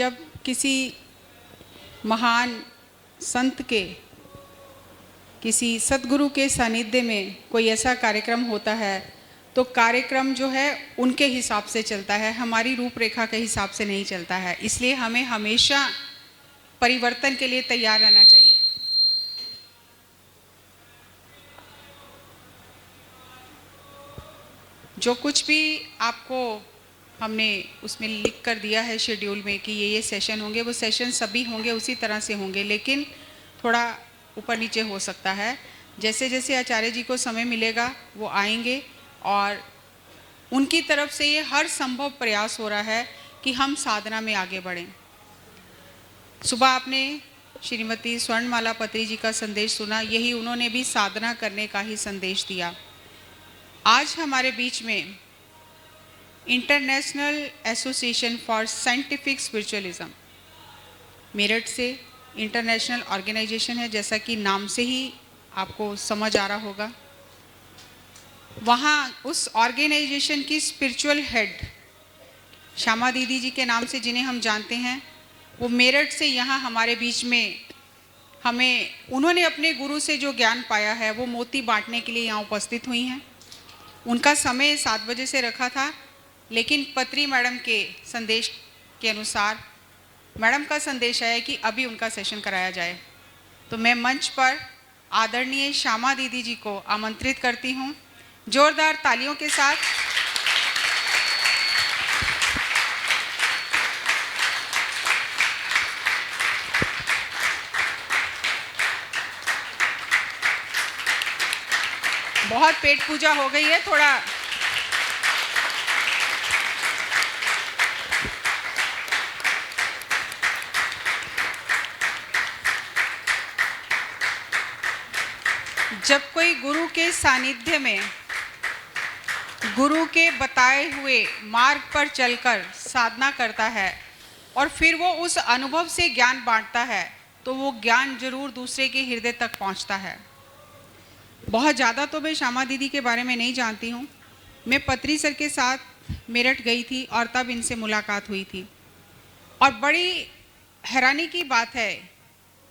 जब किसी महान संत के, किसी सद्गुरु के सानिध्य में कोई ऐसा कार्यक्रम होता है तो कार्यक्रम जो है उनके हिसाब से चलता है, हमारी रूपरेखा के हिसाब से नहीं चलता है। इसलिए हमें हमेशा परिवर्तन के लिए तैयार रहना चाहिए। जो कुछ भी आपको हमने उसमें लिख कर दिया है शेड्यूल में कि ये सेशन होंगे, वो सेशन सभी होंगे, उसी तरह से होंगे, लेकिन थोड़ा ऊपर नीचे हो सकता है। जैसे जैसे आचार्य जी को समय मिलेगा वो आएंगे और उनकी तरफ से ये हर संभव प्रयास हो रहा है कि हम साधना में आगे बढ़ें। सुबह आपने श्रीमती स्वर्णमाला पत्री जी का संदेश सुना, यही उन्होंने भी साधना करने का ही संदेश दिया। आज हमारे बीच में international association for scientific spiritualism, Meerut से इंटरनेशनल ऑर्गेनाइजेशन है, जैसा कि नाम से ही आपको समझ आ रहा होगा। वहाँ उस ऑर्गेनाइजेशन की स्पिरिचुअल हेड श्यामा दीदी जी के नाम से जिन्हें हम जानते हैं, वो मेरठ से यहाँ हमारे बीच में उन्होंने अपने गुरु से जो ज्ञान पाया है वो मोती बांटने के लिए यहाँ उपस्थित हुई हैं। उनका समय 7 बजे से रखा था, लेकिन पत्री मैडम के संदेश के अनुसार मैडम का संदेश आया कि अभी उनका सेशन कराया जाए। तो मैं मंच पर आदरणीय श्यामा दीदी जी को आमंत्रित करती हूँ, जोरदार तालियों के साथ। बहुत पेट पूजा हो गई है, थोड़ा जब कोई गुरु के सानिध्य में गुरु के बताए हुए मार्ग पर चलकर साधना करता है और फिर वो उस अनुभव से ज्ञान बांटता है, तो वो ज्ञान जरूर दूसरे के हृदय तक पहुंचता है। बहुत ज़्यादा तो मैं श्यामा दीदी के बारे में नहीं जानती हूँ। मैं पत्री सर के साथ मेरठ गई थी और तब इनसे मुलाकात हुई थी, और बड़ी हैरानी की बात है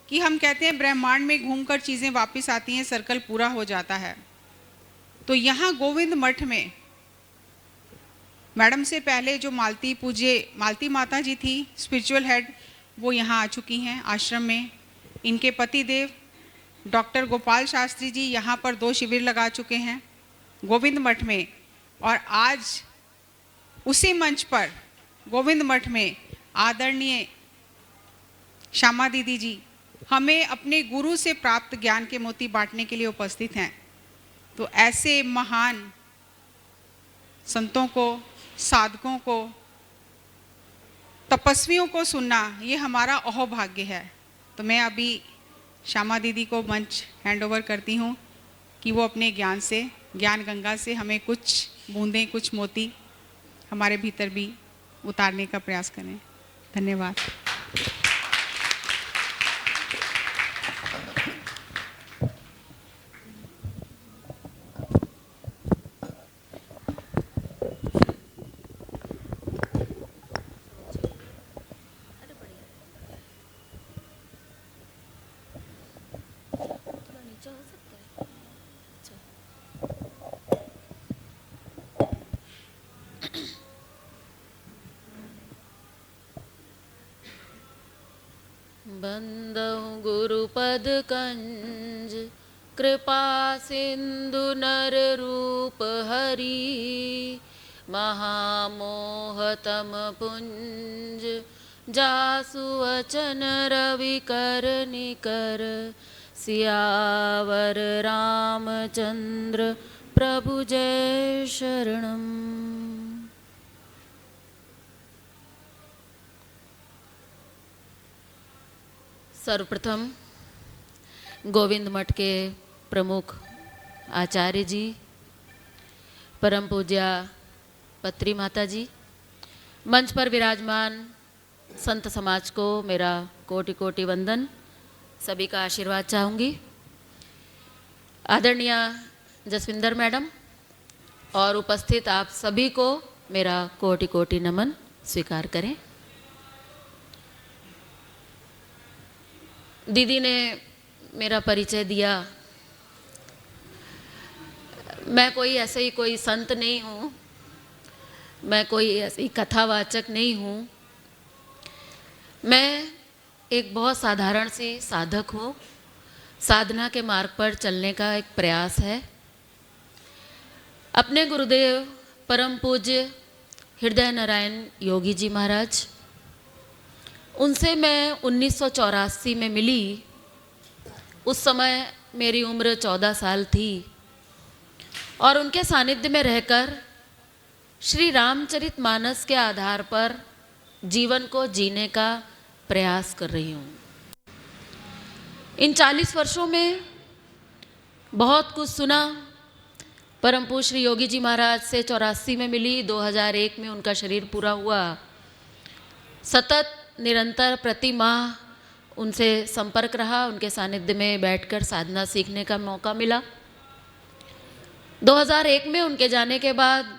कि हम कहते हैं ब्रह्मांड में घूमकर चीज़ें वापस आती हैं, सर्कल पूरा हो जाता है। तो यहाँ गोविंद मठ में मैडम से पहले जो मालती माता जी थी स्पिरिचुअल हेड, वो यहाँ आ चुकी हैं आश्रम में। इनके पति देव डॉक्टर गोपाल शास्त्री जी यहाँ पर 2 शिविर लगा चुके हैं गोविंद मठ में, और आज उसी मंच पर गोविंद मठ में आदरणीय श्यामा दीदी जी हमें अपने गुरु से प्राप्त ज्ञान के मोती बांटने के लिए उपस्थित हैं। तो ऐसे महान संतों को, साधकों को, तपस्वियों को सुनना ये हमारा अहोभाग्य है। तो मैं अभी श्यामा दीदी को मंच हैंड ओवर करती हूँ कि वो अपने ज्ञान से, ज्ञान गंगा से हमें कुछ बूंदें, कुछ मोती हमारे भीतर भी उतारने का प्रयास करें। धन्यवाद। बंदहु गुरुपद कंज, कृपा सिंधु नर रूप हरि, महामोहतम पुंज, जासु वचन रवि कर निकर, सियावर रामचंद्र प्रभु जय शरणम। सर्वप्रथम गोविंद मठ के प्रमुख आचार्य जी, परम पूज्या पत्री माता जी, मंच पर विराजमान संत समाज को मेरा कोटि कोटि वंदन, सभी का आशीर्वाद चाहूँगी। आदरणीय जसविंदर मैडम और उपस्थित आप सभी को मेरा कोटि कोटि नमन स्वीकार करें। दीदी ने मेरा परिचय दिया। मैं कोई ऐसे ही कोई संत नहीं हूँ, मैं कोई ऐसी कथावाचक नहीं हूँ। मैं एक बहुत साधारण सी साधक हूँ। साधना के मार्ग पर चलने का एक प्रयास है। अपने गुरुदेव परम पूज्य हृदय नारायण योगी जी महाराज, उनसे मैं 1984 में मिली। उस समय मेरी उम्र 14 साल थी और उनके सानिध्य में रहकर श्री रामचरितमानस के आधार पर जीवन को जीने का प्रयास कर रही हूँ। इन 40 वर्षों में बहुत कुछ सुना। परम पूज्य श्री योगी जी महाराज से 84 में मिली, 2001 में उनका शरीर पूरा हुआ। सतत निरंतर प्रति माह उनसे संपर्क रहा, उनके सानिध्य में बैठकर साधना सीखने का मौका मिला। 2001 में उनके जाने के बाद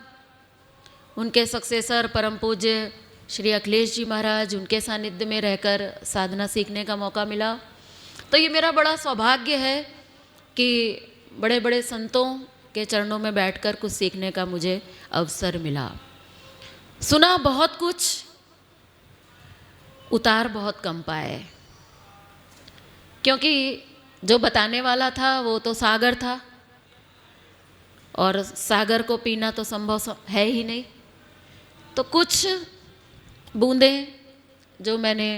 उनके सक्सेसर परम पूज्य श्री अखिलेश जी महाराज, उनके सानिध्य में रहकर साधना सीखने का मौका मिला। तो ये मेरा बड़ा सौभाग्य है कि बड़े बड़े संतों के चरणों में बैठकर कुछ सीखने का मुझे अवसर मिला। सुना बहुत कुछ, उतार बहुत कम पाए, क्योंकि जो बताने वाला था वो तो सागर था और सागर को पीना तो संभव है ही नहीं। तो कुछ बूंदें जो मैंने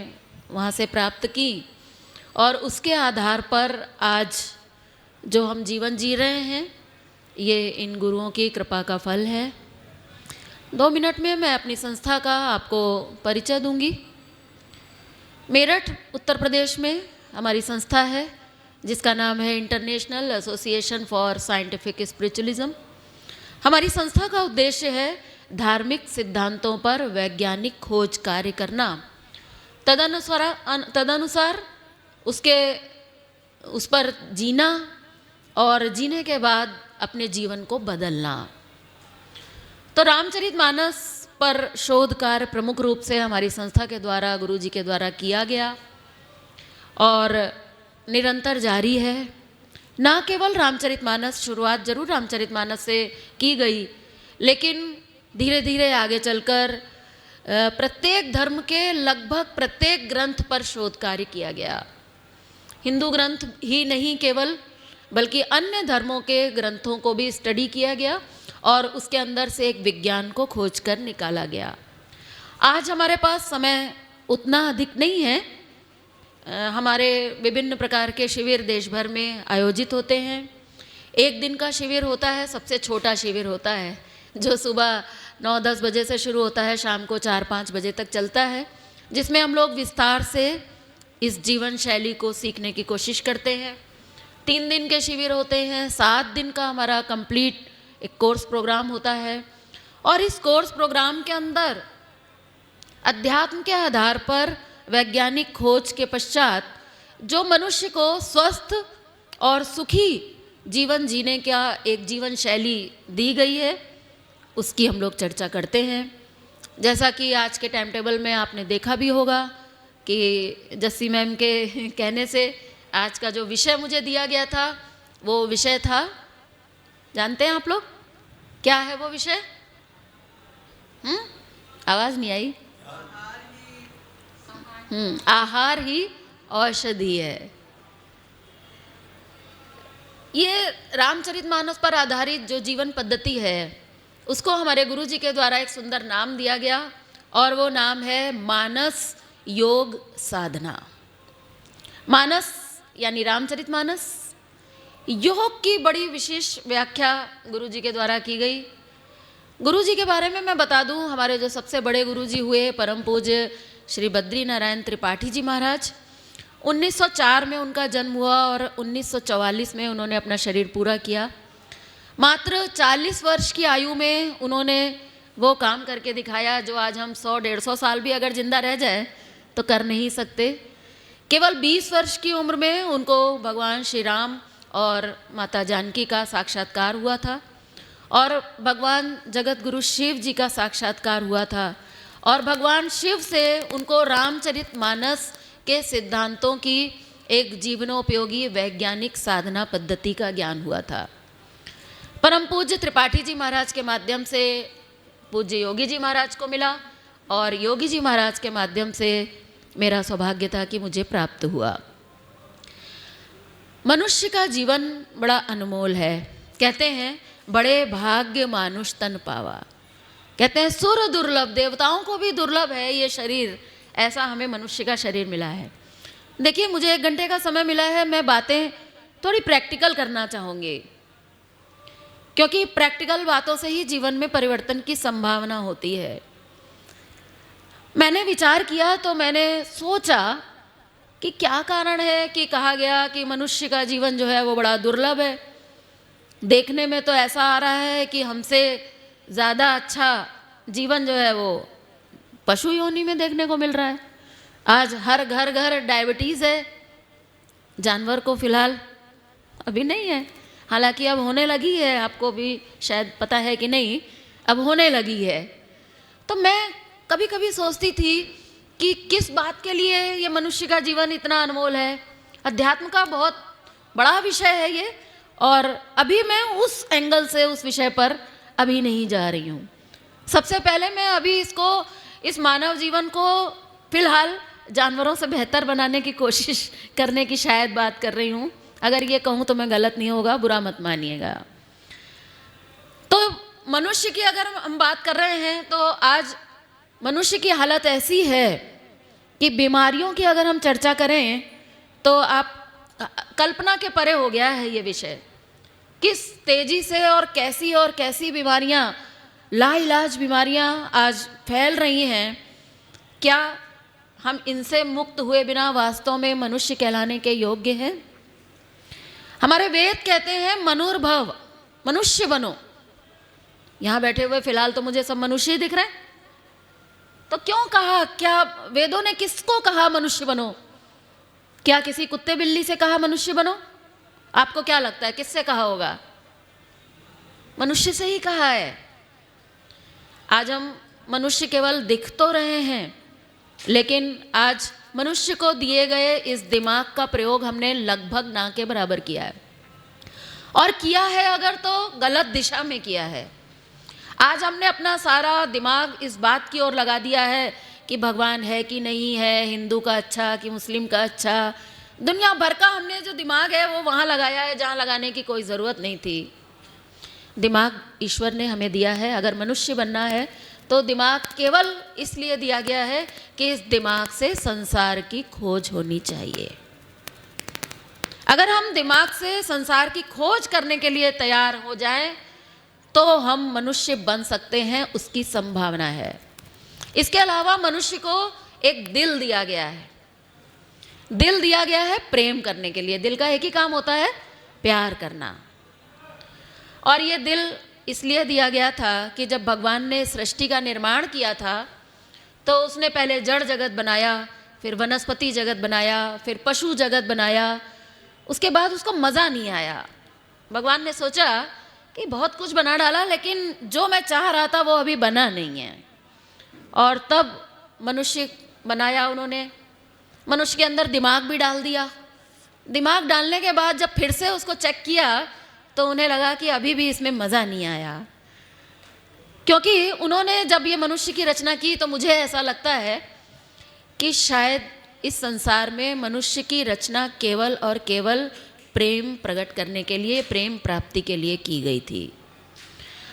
वहाँ से प्राप्त की और उसके आधार पर आज जो हम जीवन जी रहे हैं, ये इन गुरुओं की कृपा का फल है। 2 मिनट में मैं अपनी संस्था का आपको परिचय दूंगी। मेरठ उत्तर प्रदेश में हमारी संस्था है जिसका नाम है international association for scientific spiritualism. हमारी संस्था का उद्देश्य है धार्मिक सिद्धांतों पर वैज्ञानिक खोज कार्य करना, तदनुसार उस पर जीना और जीने के बाद अपने जीवन को बदलना। तो रामचरितमानस पर शोध कार्य प्रमुख रूप से हमारी संस्था के द्वारा, गुरु जी के द्वारा किया गया और निरंतर जारी है। ना केवल रामचरितमानस, शुरुआत जरूर रामचरितमानस से की गई, लेकिन धीरे धीरे आगे चलकर प्रत्येक धर्म के लगभग प्रत्येक ग्रंथ पर शोध कार्य किया गया। हिंदू ग्रंथ ही नहीं केवल, बल्कि अन्य धर्मों के ग्रंथों को भी स्टडी किया गया और उसके अंदर से एक विज्ञान को खोज कर निकाला गया। आज हमारे पास समय उतना अधिक नहीं है। हमारे विभिन्न प्रकार के शिविर देश भर में आयोजित होते हैं। एक दिन का शिविर होता है, सबसे छोटा शिविर होता है, जो सुबह 9-10 बजे से शुरू होता है, शाम को 4-5 बजे तक चलता है, जिसमें हम लोग विस्तार से इस जीवन शैली को सीखने की कोशिश करते हैं। 3 दिन के शिविर होते हैं, 7 दिन का हमारा कंप्लीट एक कोर्स प्रोग्राम होता है और इस कोर्स प्रोग्राम के अंदर अध्यात्म के आधार पर वैज्ञानिक खोज के पश्चात जो मनुष्य को स्वस्थ और सुखी जीवन जीने का एक जीवन शैली दी गई है, उसकी हम लोग चर्चा करते हैं। जैसा कि आज के टाइम टेबल में आपने देखा भी होगा कि जस्सी मैम के कहने से आज का जो विषय मुझे दिया गया था, वो विषय था, जानते हैं आप लोग क्या है वो विषय? आवाज़ नहीं आई। आहार ही औषधि है। ये रामचरितमानस पर आधारित जो जीवन पद्धति है, उसको हमारे गुरु जी के द्वारा एक सुंदर नाम दिया गया और वो नाम है मानस योग साधना। मानस यानी रामचरितमानस, योग की बड़ी विशेष व्याख्या गुरु जी के द्वारा की गई। गुरु जी के बारे में मैं बता दूं, हमारे जो सबसे बड़े गुरु जी हुए परम पूज्य श्री बद्री नारायण त्रिपाठी जी महाराज, 1904 में उनका जन्म हुआ और 1944 में उन्होंने अपना शरीर पूरा किया। मात्र 40 वर्ष की आयु में उन्होंने वो काम करके दिखाया जो आज हम 100-150 साल भी अगर जिंदा रह जाए तो कर नहीं सकते। केवल 20 वर्ष की उम्र में उनको भगवान श्री राम और माता जानकी का साक्षात्कार हुआ था और भगवान जगत गुरु शिव जी का साक्षात्कार हुआ था और भगवान शिव से उनको रामचरितमानस के सिद्धांतों की एक जीवनोपयोगी वैज्ञानिक साधना पद्धति का ज्ञान हुआ था। परम पूज्य त्रिपाठी जी महाराज के माध्यम से पूज्य योगी जी महाराज को मिला और योगी जी महाराज के माध्यम से मेरा सौभाग्य था कि मुझे प्राप्त हुआ। मनुष्य का जीवन बड़ा अनमोल है। कहते हैं बड़े भाग्य मानुष तन पावा। कहते हैं सुर दुर्लभ, देवताओं को भी दुर्लभ है ये शरीर, ऐसा हमें मनुष्य का शरीर मिला है। देखिए मुझे 1 घंटे का समय मिला है, मैं बातें थोड़ी प्रैक्टिकल करना चाहूँगी, क्योंकि प्रैक्टिकल बातों से ही जीवन में परिवर्तन की संभावना होती है। मैंने विचार किया तो मैंने सोचा कि क्या कारण है कि कहा गया कि मनुष्य का जीवन जो है वो बड़ा दुर्लभ है। देखने में तो ऐसा आ रहा है कि हमसे ज़्यादा अच्छा जीवन जो है वो पशु योनि में देखने को मिल रहा है। आज हर घर डायबिटीज़ है, जानवर को फिलहाल अभी नहीं है, हालांकि अब होने लगी है, आपको भी शायद पता है कि नहीं, अब होने लगी है। तो मैं कभी कभी सोचती थी कि किस बात के लिए ये मनुष्य का जीवन इतना अनमोल है। अध्यात्म का बहुत बड़ा विषय है ये, और अभी मैं उस एंगल से उस विषय पर अभी नहीं जा रही हूँ। सबसे पहले मैं अभी इस मानव जीवन को फिलहाल जानवरों से बेहतर बनाने की कोशिश करने की शायद बात कर रही हूँ। अगर ये कहूँ तो मैं गलत नहीं होगा, बुरा मत मानिएगा। तो मनुष्य की अगर हम बात कर रहे हैं तो आज मनुष्य की हालत ऐसी है कि बीमारियों की अगर हम चर्चा करें तो आप कल्पना के परे हो गया है ये विषय। किस तेजी से और कैसी बीमारियां, लाइलाज बीमारियां आज फैल रही हैं। क्या हम इनसे मुक्त हुए बिना वास्तव में मनुष्य कहलाने के योग्य हैं? हमारे वेद कहते हैं मनुर्भव, मनुष्य बनो। यहाँ बैठे हुए फिलहाल तो मुझे सब मनुष्य ही दिख रहे हैं, तो क्यों कहा? क्या वेदों ने किसको कहा मनुष्य बनो? क्या किसी कुत्ते बिल्ली से कहा मनुष्य बनो? आपको क्या लगता है किससे कहा होगा? मनुष्य से ही कहा है। आज हम मनुष्य केवल दिख तो रहे हैं, लेकिन आज मनुष्य को दिए गए इस दिमाग का प्रयोग हमने लगभग ना के बराबर किया है, और किया है अगर तो गलत दिशा में किया है। आज हमने अपना सारा दिमाग इस बात की ओर लगा दिया है कि भगवान है कि नहीं है, हिंदू का अच्छा कि मुस्लिम का अच्छा। दुनिया भर का हमने जो दिमाग है वो वहाँ लगाया है जहाँ लगाने की कोई ज़रूरत नहीं थी। दिमाग ईश्वर ने हमें दिया है। अगर मनुष्य बनना है तो दिमाग केवल इसलिए दिया गया है कि इस दिमाग से संसार की खोज होनी चाहिए। अगर हम दिमाग से संसार की खोज करने के लिए तैयार हो जाएं तो हम मनुष्य बन सकते हैं, उसकी संभावना है। इसके अलावा मनुष्य को एक दिल दिया गया है। दिल दिया गया है प्रेम करने के लिए। दिल का एक ही काम होता है, प्यार करना। और ये दिल इसलिए दिया गया था कि जब भगवान ने सृष्टि का निर्माण किया था तो उसने पहले जड़ जगत बनाया, फिर वनस्पति जगत बनाया, फिर पशु जगत बनाया। उसके बाद उसको मज़ा नहीं आया। भगवान ने सोचा कि बहुत कुछ बना डाला, लेकिन जो मैं चाह रहा था वो अभी बना नहीं है। और तब मनुष्य बनाया उन्होंने। मनुष्य के अंदर दिमाग भी डाल दिया। दिमाग डालने के बाद जब फिर से उसको चेक किया तो उन्हें लगा कि अभी भी इसमें मज़ा नहीं आया, क्योंकि उन्होंने जब ये मनुष्य की रचना की तो मुझे ऐसा लगता है कि शायद इस संसार में मनुष्य की रचना केवल और केवल प्रेम प्रकट करने के लिए, प्रेम प्राप्ति के लिए की गई थी।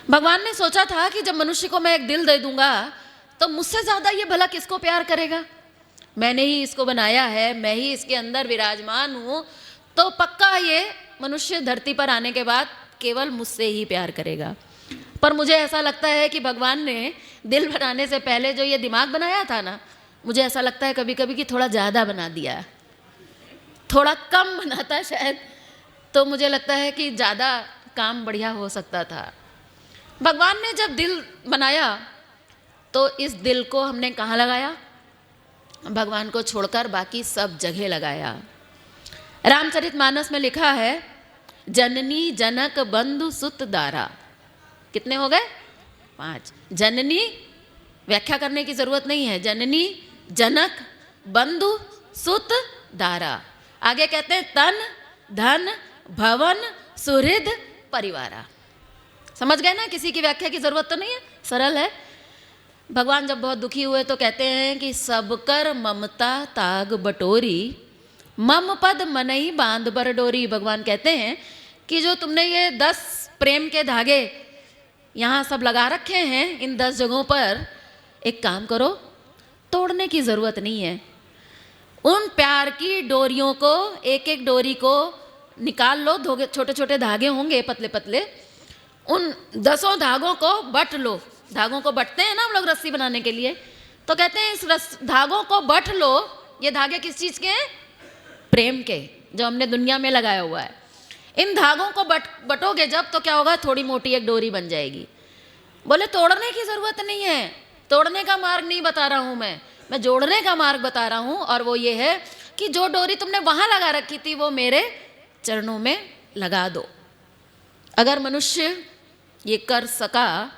भगवान ने सोचा था कि जब मनुष्य को मैं एक दिल दे दूंगा तो मुझसे ज़्यादा ये भला किसको प्यार करेगा? मैंने ही इसको बनाया है, मैं ही इसके अंदर विराजमान हूँ, तो पक्का ये मनुष्य धरती पर आने के बाद केवल मुझसे ही प्यार करेगा। पर मुझे ऐसा लगता है कि भगवान ने दिल बनाने से पहले जो ये दिमाग बनाया था ना, मुझे ऐसा लगता है कभी कभी कि थोड़ा ज़्यादा बना दिया, थोड़ा कम बनाता शायद, तो मुझे लगता है कि ज़्यादा काम बढ़िया हो सकता था। भगवान ने जब दिल बनाया तो इस दिल को हमने कहाँ लगाया? भगवान को छोड़कर बाकी सब जगह लगाया। रामचरितमानस में लिखा है, जननी जनक बंधु सुत दारा। कितने हो गए? 5। जननी व्याख्या करने की जरूरत नहीं है। जननी, जनक, बंधु, सुत, दारा। आगे कहते हैं तन धन भवन सुहृद परिवारा। समझ गए ना, किसी की व्याख्या की जरूरत तो नहीं है, सरल है। भगवान जब बहुत दुखी हुए तो कहते हैं कि सब कर ममता ताग बटोरी, मम पद मनई बांध बर डोरी। भगवान कहते हैं कि जो तुमने ये 10 प्रेम के धागे यहाँ सब लगा रखे हैं इन 10 जगहों पर, एक काम करो, तोड़ने की ज़रूरत नहीं है। उन प्यार की डोरियों को, एक एक डोरी को निकाल लो, छोटे छोटे धागे होंगे पतले पतले, उन 10 धागों को बट लो। धागों को बटते हैं ना हम लोग रस्सी बनाने के लिए, तो कहते हैं इस धागों को बट लो। ये धागे किस चीज़ के हैं? प्रेम के, जो हमने दुनिया में लगाया हुआ है। इन धागों को बटोगे जब, तो क्या होगा? थोड़ी मोटी एक डोरी बन जाएगी। बोले तोड़ने की ज़रूरत नहीं है, तोड़ने का मार्ग नहीं बता रहा हूँ मैं जोड़ने का मार्ग बता रहा हूँ। और वो ये है कि जो डोरी तुमने वहाँ लगा रखी थी वो मेरे चरणों में लगा दो। अगर मनुष्य ये कर सका,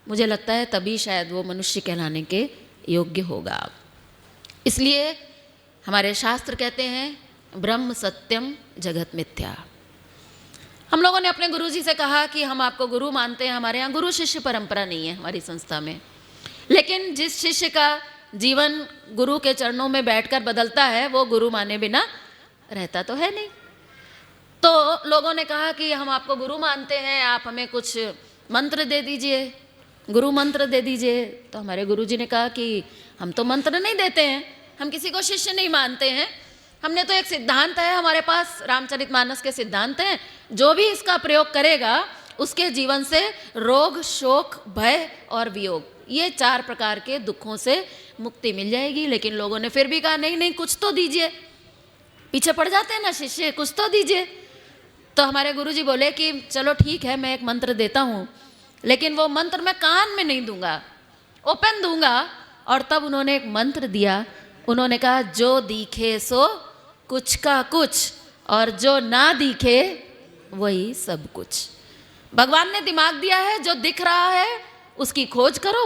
मुझे लगता है तभी शायद वो मनुष्य कहलाने के योग्य होगा। इसलिए हमारे शास्त्र कहते हैं ब्रह्म सत्यम जगत मिथ्या। हम लोगों ने अपने गुरुजी से कहा कि हम आपको गुरु मानते हैं, हमारे यहाँ गुरु शिष्य परंपरा नहीं है हमारी संस्था में, लेकिन जिस शिष्य का जीवन गुरु के चरणों में बैठकर बदलता है वो गुरु माने बिना रहता तो है नहीं। तो लोगों ने कहा कि हम आपको गुरु मानते हैं, आप हमें कुछ मंत्र दे दीजिए, गुरु मंत्र दे दीजिए। तो हमारे गुरुजी ने कहा कि हम तो मंत्र नहीं देते हैं, हम किसी को शिष्य नहीं मानते हैं, हमने तो एक सिद्धांत है हमारे पास, रामचरितमानस के सिद्धांत हैं, जो भी इसका प्रयोग करेगा उसके जीवन से रोग शोक भय और वियोग, ये 4 प्रकार के दुखों से मुक्ति मिल जाएगी। लेकिन लोगों ने फिर भी कहा नहीं नहीं कुछ तो दीजिए, पीछे पड़ जाते हैं ना शिष्य, कुछ तो दीजिए। तो हमारे गुरुजी बोले कि चलो ठीक है, मैं एक मंत्र देता हूँ, लेकिन वो मंत्र मैं कान में नहीं दूंगा, ओपन दूंगा। और तब उन्होंने एक मंत्र दिया, उन्होंने कहा जो दिखे सो कुछ का कुछ, और जो ना दिखे वही सब कुछ। भगवान ने दिमाग दिया है, जो दिख रहा है उसकी खोज करो,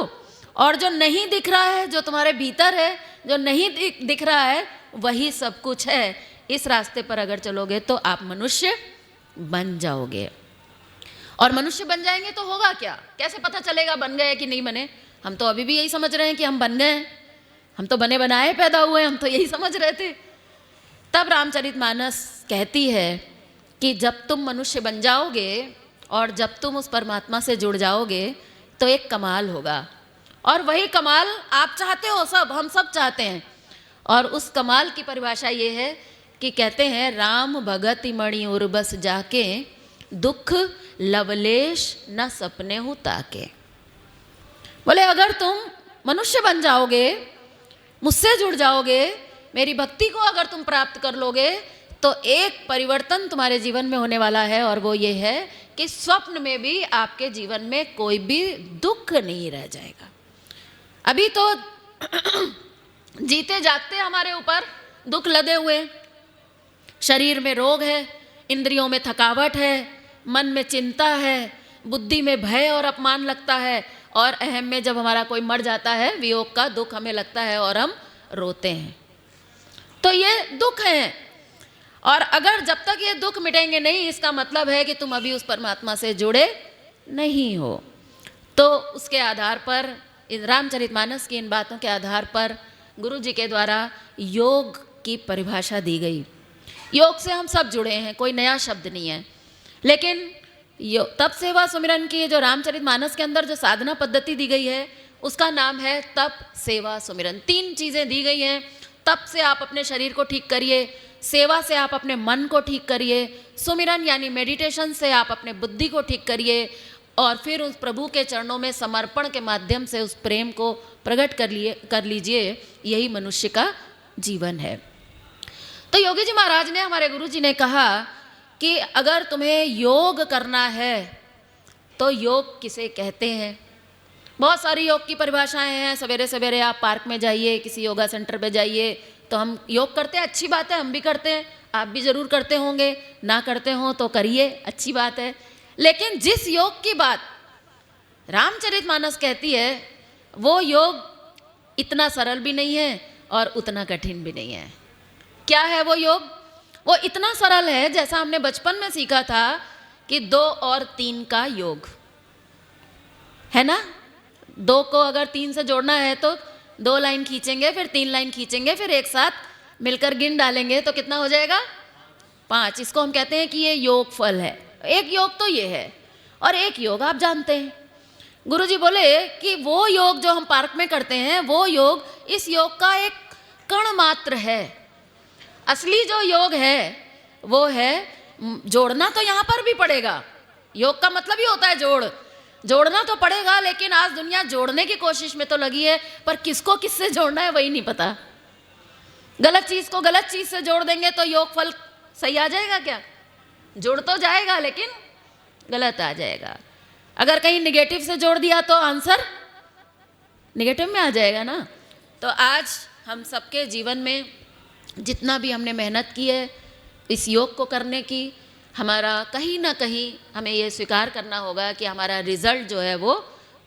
और जो नहीं दिख रहा है, जो तुम्हारे भीतर है, जो नहीं दिख रहा है वही सब कुछ है। इस रास्ते पर अगर चलोगे तो आप मनुष्य बन जाओगे। और मनुष्य बन जाएंगे तो होगा क्या? कैसे पता चलेगा बन गए कि नहीं बने? हम तो अभी भी यही समझ रहे हैं कि हम बन गए हैं, हम तो बने बनाए पैदा हुए, हम तो यही समझ रहे थे। तब रामचरितमानस कहती है कि जब तुम मनुष्य बन जाओगे और जब तुम उस परमात्मा से जुड़ जाओगे तो एक कमाल होगा, और वही कमाल आप चाहते हो, सब हम सब चाहते हैं। और उस कमाल की परिभाषा ये है कि कहते हैं राम भगति मणि उर्बस जाके, दुख लवलेश न सपने हो ताके। बोले अगर तुम मनुष्य बन जाओगे, मुझसे जुड़ जाओगे, मेरी भक्ति को अगर तुम प्राप्त कर लोगे, तो एक परिवर्तन तुम्हारे जीवन में होने वाला है, और वो ये है कि स्वप्न में भी आपके जीवन में कोई भी दुख नहीं रह जाएगा। अभी तो जीते जागते हमारे ऊपर दुख लदे हुए, शरीर में रोग है, इंद्रियों में थकावट है, मन में चिंता है, बुद्धि में भय और अपमान लगता है, और अहम में जब हमारा कोई मर जाता है वियोग का दुख हमें लगता है और हम रोते हैं। तो ये दुख हैं, और अगर जब तक ये दुख मिटेंगे नहीं, इसका मतलब है कि तुम अभी उस परमात्मा से जुड़े नहीं हो। तो उसके आधार पर, रामचरितमानस की इन बातों के आधार पर गुरु जी के द्वारा योग की परिभाषा दी गई। योग से हम सब जुड़े हैं, कोई नया शब्द नहीं है, लेकिन तप सेवा सुमिरन की जो रामचरितमानस के अंदर जो साधना पद्धति दी गई है उसका नाम है तप सेवा सुमिरन। 3 चीज़ें दी गई हैं। तप से आप अपने शरीर को ठीक करिए, सेवा से आप अपने मन को ठीक करिए, सुमिरन यानी मेडिटेशन से आप अपने बुद्धि को ठीक करिए, और फिर उस प्रभु के चरणों में समर्पण के माध्यम से उस प्रेम को प्रकट कर लीजिए। यही मनुष्य का जीवन है। तो योगी जी महाराज ने, हमारे गुरु जी ने कहा कि अगर तुम्हें योग करना है तो योग किसे कहते हैं? बहुत सारी योग की परिभाषाएं हैं। सवेरे सवेरे आप पार्क में जाइए, किसी योगा सेंटर पे जाइए, तो हम योग करते हैं, अच्छी बात है, हम भी करते हैं, आप भी ज़रूर करते होंगे, ना करते हो तो करिए, अच्छी बात है। लेकिन जिस योग की बात रामचरितमानस कहती है वो योग इतना सरल भी नहीं है और उतना कठिन भी नहीं है। क्या है वो योग? वो इतना सरल है जैसा हमने बचपन में सीखा था कि 2 और 3 का योग, है ना। 2 को अगर 3 से जोड़ना है तो 2 लाइन खींचेंगे, फिर 3 लाइन खींचेंगे, फिर एक साथ मिलकर गिन डालेंगे तो कितना हो जाएगा? 5। इसको हम कहते हैं कि ये योगफल है। एक योग तो ये है और एक योग आप जानते हैं। गुरुजी बोले कि वो योग जो हम पार्क में करते हैं वो योग इस योग का एक कण मात्र है। असली जो योग है वो है जोड़ना। तो यहाँ पर भी पड़ेगा, योग का मतलब ही होता है जोड़ना तो पड़ेगा। लेकिन आज दुनिया जोड़ने की कोशिश में तो लगी है, पर किसको किससे जोड़ना है वही नहीं पता। गलत चीज को गलत चीज से जोड़ देंगे तो योग फल सही आ जाएगा क्या? जुड़ तो जाएगा लेकिन गलत आ जाएगा। अगर कहीं निगेटिव से जोड़ दिया तो आंसर निगेटिव में आ जाएगा ना। तो आज हम सबके जीवन में जितना भी हमने मेहनत की है इस योग को करने की, हमारा कहीं ना कहीं हमें ये स्वीकार करना होगा कि हमारा रिजल्ट जो है वो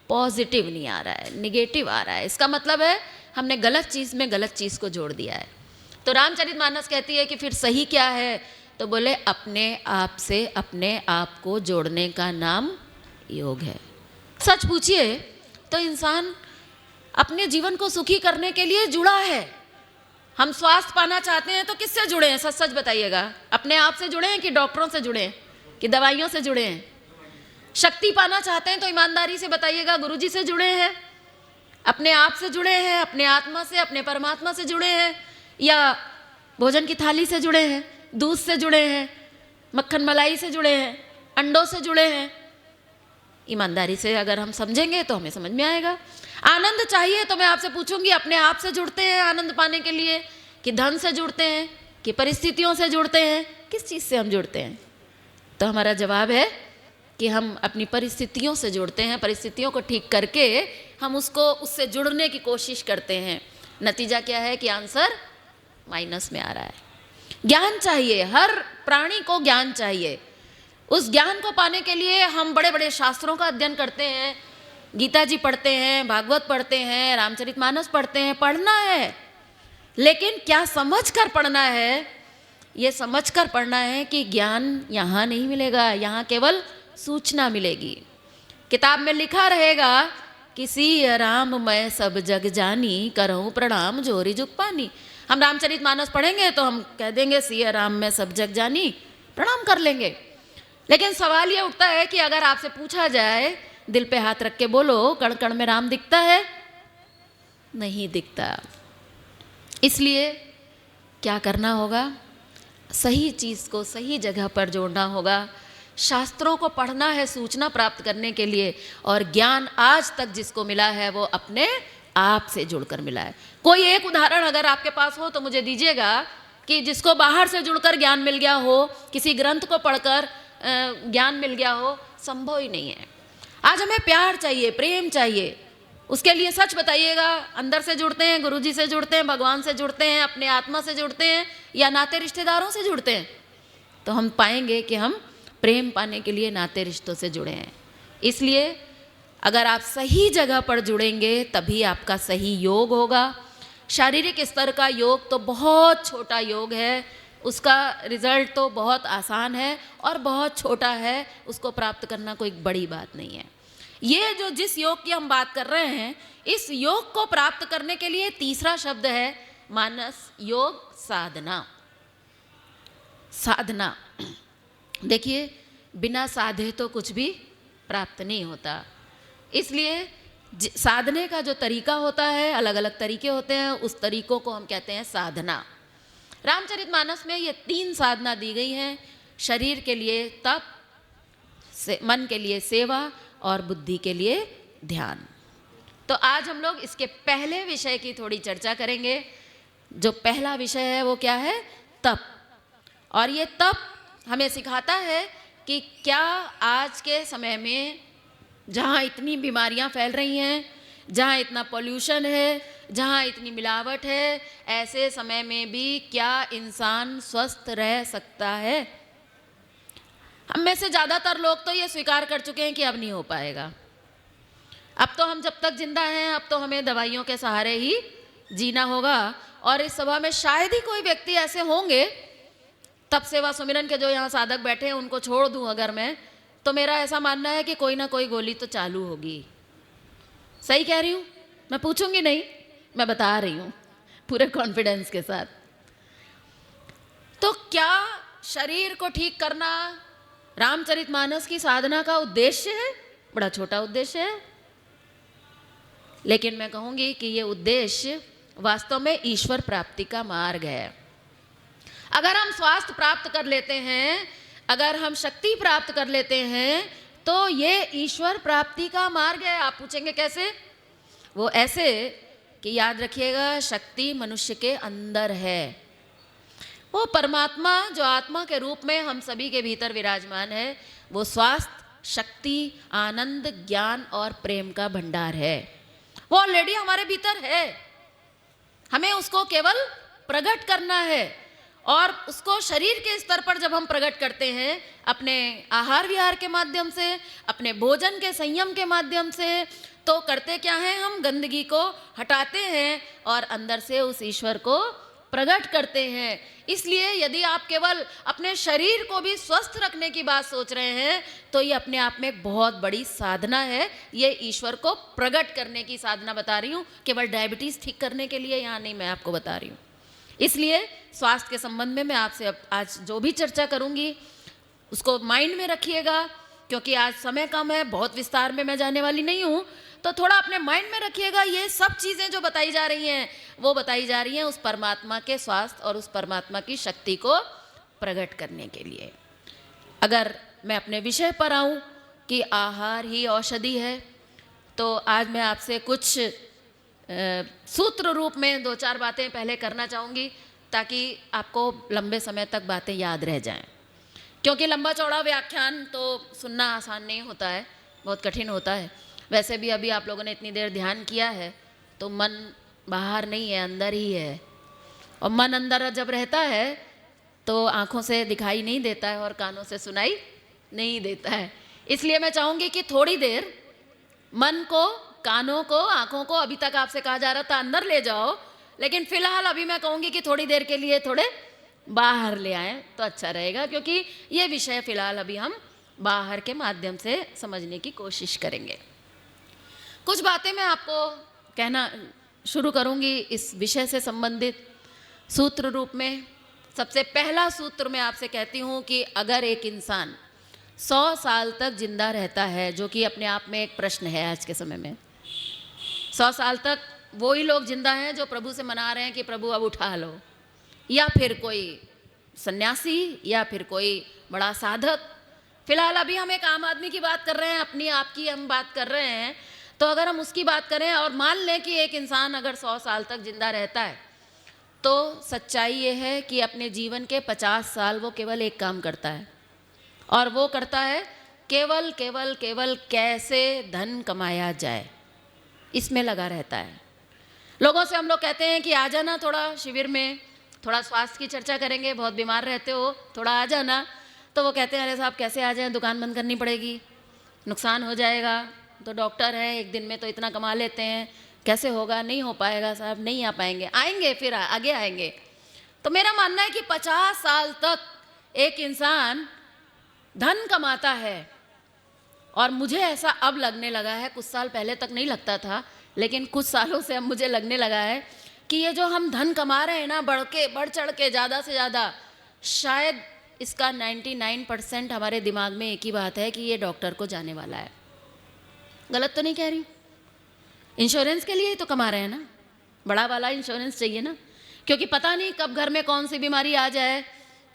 पॉजिटिव नहीं आ रहा है, निगेटिव आ रहा है। इसका मतलब है हमने गलत चीज़ में गलत चीज़ को जोड़ दिया है। तो रामचरितमानस कहती है कि फिर सही क्या है? तो बोले अपने आप से अपने आप को जोड़ने का नाम योग है। सच पूछिए तो इंसान अपने जीवन को सुखी करने के लिए जुड़ा है। हम स्वास्थ्य पाना चाहते हैं तो किससे जुड़े हैं? सच सच बताइएगा। अपने आप से जुड़े हैं कि डॉक्टरों से जुड़े हैं कि दवाइयों से जुड़े हैं? शक्ति पाना चाहते हैं तो ईमानदारी से बताइएगा, गुरुजी से जुड़े हैं, अपने आप से जुड़े हैं, अपने आत्मा से, अपने परमात्मा से जुड़े हैं, या भोजन की थाली से जुड़े हैं, दूध से जुड़े हैं, मक्खन मलाई से जुड़े हैं, अंडों से जुड़े हैं? ईमानदारी से अगर हम समझेंगे तो हमें समझ में आएगा। आनंद चाहिए तो मैं आपसे पूछूंगी, अपने आप से जुड़ते हैं आनंद पाने के लिए कि धन से जुड़ते हैं कि परिस्थितियों से जुड़ते हैं? किस चीज़ से हम जुड़ते हैं? तो हमारा जवाब है कि हम अपनी परिस्थितियों से जुड़ते हैं। परिस्थितियों को ठीक करके हम उससे जुड़ने की कोशिश करते हैं। नतीजा क्या है कि आंसर माइनस में आ रहा है। ज्ञान चाहिए, हर प्राणी को ज्ञान चाहिए। उस ज्ञान को पाने के लिए हम बड़े बड़े शास्त्रों का अध्ययन करते हैं, गीता जी पढ़ते हैं, भागवत पढ़ते हैं, रामचरितमानस पढ़ते हैं। पढ़ना है, लेकिन क्या समझ कर पढ़ना है? ये समझ कर पढ़ना है कि ज्ञान यहाँ नहीं मिलेगा, यहाँ केवल सूचना मिलेगी। किताब में लिखा रहेगा कि सिया राम मैं सब जग जानी, करहूँ प्रणाम जोरी जुग पानी। हम रामचरितमानस पढ़ेंगे तो हम कह देंगे सिया राम मैं सब जग जानी, प्रणाम कर लेंगे। लेकिन सवाल ये उठता है कि अगर आपसे पूछा जाए, दिल पे हाथ रख के बोलो, कण कण में राम दिखता है? नहीं दिखता। इसलिए क्या करना होगा? सही चीज़ को सही जगह पर जोड़ना होगा। शास्त्रों को पढ़ना है सूचना प्राप्त करने के लिए, और ज्ञान आज तक जिसको मिला है वो अपने आप से जुड़कर मिला है। कोई एक उदाहरण अगर आपके पास हो तो मुझे दीजिएगा कि जिसको बाहर से जुड़कर ज्ञान मिल गया हो, किसी ग्रंथ को पढ़कर ज्ञान मिल गया हो। संभव ही नहीं है। आज हमें प्यार चाहिए, प्रेम चाहिए। उसके लिए सच बताइएगा, अंदर से जुड़ते हैं, गुरुजी से जुड़ते हैं, भगवान से जुड़ते हैं, अपने आत्मा से जुड़ते हैं, या नाते रिश्तेदारों से जुड़ते हैं? तो हम पाएंगे कि हम प्रेम पाने के लिए नाते रिश्तों से जुड़े हैं। इसलिए अगर आप सही जगह पर जुड़ेंगे तभी आपका सही योग होगा। शारीरिक स्तर का योग तो बहुत छोटा योग है, उसका रिजल्ट तो बहुत आसान है और बहुत छोटा है, उसको प्राप्त करना कोई बड़ी बात नहीं है। ये जो जिस योग की हम बात कर रहे हैं, इस योग को प्राप्त करने के लिए तीसरा शब्द है मानस योग साधना। साधना, देखिए बिना साधे तो कुछ भी प्राप्त नहीं होता। इसलिए साधने का जो तरीका होता है, अलग अलग तरीके होते हैं, उस तरीकों को हम कहते हैं साधना। रामचरितमानस में ये 3 साधना दी गई हैं। शरीर के लिए तप, मन के लिए सेवा और बुद्धि के लिए ध्यान। तो आज हम लोग इसके पहले विषय की थोड़ी चर्चा करेंगे। जो पहला विषय है वो क्या है? तप। और ये तप हमें सिखाता है कि क्या आज के समय में जहाँ इतनी बीमारियाँ फैल रही हैं, जहाँ इतना पॉल्यूशन है, जहाँ इतनी मिलावट है, ऐसे समय में भी क्या इंसान स्वस्थ रह सकता है? हम में से ज़्यादातर लोग तो ये स्वीकार कर चुके हैं कि अब नहीं हो पाएगा। अब तो हम जब तक जिंदा हैं, अब तो हमें दवाइयों के सहारे ही जीना होगा। और इस सभा में शायद ही कोई व्यक्ति ऐसे होंगे तप सेवा सुमिरन के जो यहाँ साधक बैठे हैं उनको छोड़ दूं अगर मैं, तो मेरा ऐसा मानना है कि कोई ना कोई गोली तो चालू होगी। सही कह रही हूँ? मैं पूछूंगी नहीं, मैं बता रही हूँ पूरे कॉन्फिडेंस के साथ। तो क्या शरीर को ठीक करना रामचरितमानस की साधना का उद्देश्य है? बड़ा छोटा उद्देश्य है, लेकिन मैं कहूंगी कि ये उद्देश्य वास्तव में ईश्वर प्राप्ति का मार्ग है। अगर हम स्वास्थ्य प्राप्त कर लेते हैं, अगर हम शक्ति प्राप्त कर लेते हैं, तो ये ईश्वर प्राप्ति का मार्ग है। आप पूछेंगे कैसे? वो ऐसे कि याद रखिएगा, शक्ति मनुष्य के अंदर है। वो परमात्मा जो आत्मा के रूप में हम सभी के भीतर विराजमान है, वो स्वास्थ्य, शक्ति, आनंद, ज्ञान और प्रेम का भंडार है। वो ऑलरेडी हमारे भीतर है, हमें उसको केवल प्रकट करना है। और उसको शरीर के स्तर पर जब हम प्रकट करते हैं, अपने आहार विहार के माध्यम से, अपने भोजन के संयम के माध्यम से, तो करते क्या हैं? हम गंदगी को हटाते हैं और अंदर से उस ईश्वर को प्रकट करते हैं। इसलिए यदि आप केवल अपने शरीर को भी स्वस्थ रखने की बात सोच रहे हैं, तो ये अपने आप में एक बहुत बड़ी साधना है। ये ईश्वर को प्रकट करने की साधना बता रही हूँ, केवल डायबिटीज़ ठीक करने के लिए यहाँ नहीं, मैं आपको बता रही हूँ। इसलिए स्वास्थ्य के संबंध में मैं आपसे अब आज जो भी चर्चा करूँगी उसको माइंड में रखिएगा, क्योंकि आज समय कम है, बहुत विस्तार में मैं जाने वाली नहीं हूँ। तो थोड़ा अपने माइंड में रखिएगा, ये सब चीज़ें जो बताई जा रही हैं वो बताई जा रही हैं उस परमात्मा के स्वास्थ्य और उस परमात्मा की शक्ति को प्रकट करने के लिए। अगर मैं अपने विषय पर आऊँ कि आहार ही औषधि है, तो आज मैं आपसे कुछ सूत्र रूप में 2-4 बातें पहले करना चाहूँगी, ताकि आपको लंबे समय तक बातें याद रह जाएं। क्योंकि लंबा चौड़ा व्याख्यान तो सुनना आसान नहीं होता है, बहुत कठिन होता है। वैसे भी अभी आप लोगों ने इतनी देर ध्यान किया है, तो मन बाहर नहीं है, अंदर ही है। और मन अंदर जब रहता है तो आँखों से दिखाई नहीं देता है और कानों से सुनाई नहीं देता है। इसलिए मैं चाहूँगी कि थोड़ी देर मन को, कानों को, आँखों को, अभी तक आपसे कहा जा रहा था अंदर ले जाओ, लेकिन फिलहाल अभी मैं कहूँगी कि थोड़ी देर के लिए थोड़े बाहर ले आएँ तो अच्छा रहेगा, क्योंकि ये विषय फिलहाल अभी हम बाहर के माध्यम से समझने की कोशिश करेंगे। कुछ बातें मैं आपको कहना शुरू करूँगी इस विषय से संबंधित सूत्र रूप में। सबसे पहला सूत्र मैं आपसे कहती हूँ कि अगर एक इंसान 100 साल तक जिंदा रहता है, जो कि अपने आप में एक प्रश्न है आज के समय में, 100 साल तक वो ही लोग जिंदा हैं जो प्रभु से मना रहे हैं कि प्रभु अब उठा लो, या फिर कोई सन्यासी, या फिर कोई बड़ा साधक। फिलहाल अभी हम एक आम आदमी की बात कर रहे हैं, अपनी आपकी हम बात कर रहे हैं। तो अगर हम उसकी बात करें और मान लें कि एक इंसान अगर 100 साल तक जिंदा रहता है, तो सच्चाई ये है कि अपने जीवन के 50 साल वो केवल एक काम करता है, और वो करता है केवल केवल केवल कैसे धन कमाया जाए, इसमें लगा रहता है। लोगों से हम लोग कहते हैं कि आ जाना थोड़ा शिविर में, थोड़ा स्वास्थ्य की चर्चा करेंगे, बहुत बीमार रहते हो, थोड़ा आ जाना। तो वो कहते हैं अरे साहब कैसे आ जाएं, दुकान बंद करनी पड़ेगी, नुकसान हो जाएगा, तो डॉक्टर है, एक दिन में तो इतना कमा लेते हैं, कैसे होगा, नहीं हो पाएगा साहब, नहीं आ पाएंगे, आएंगे फिर आगे आएंगे। तो मेरा मानना है कि 50 साल तक एक इंसान धन कमाता है, और मुझे ऐसा अब लगने लगा है, कुछ साल पहले तक नहीं लगता था, लेकिन कुछ सालों से अब मुझे लगने लगा है कि ये जो हम धन कमा रहे हैं ना, बढ़ चढ़ के ज़्यादा से ज़्यादा, शायद इसका 99% हमारे दिमाग में एक ही बात है कि ये डॉक्टर को जाने वाला है। गलत तो नहीं कह रही हूँ? इंश्योरेंस के लिए ही तो कमा रहे हैं ना, बड़ा वाला इंश्योरेंस चाहिए ना, क्योंकि पता नहीं कब घर में कौन सी बीमारी आ जाए,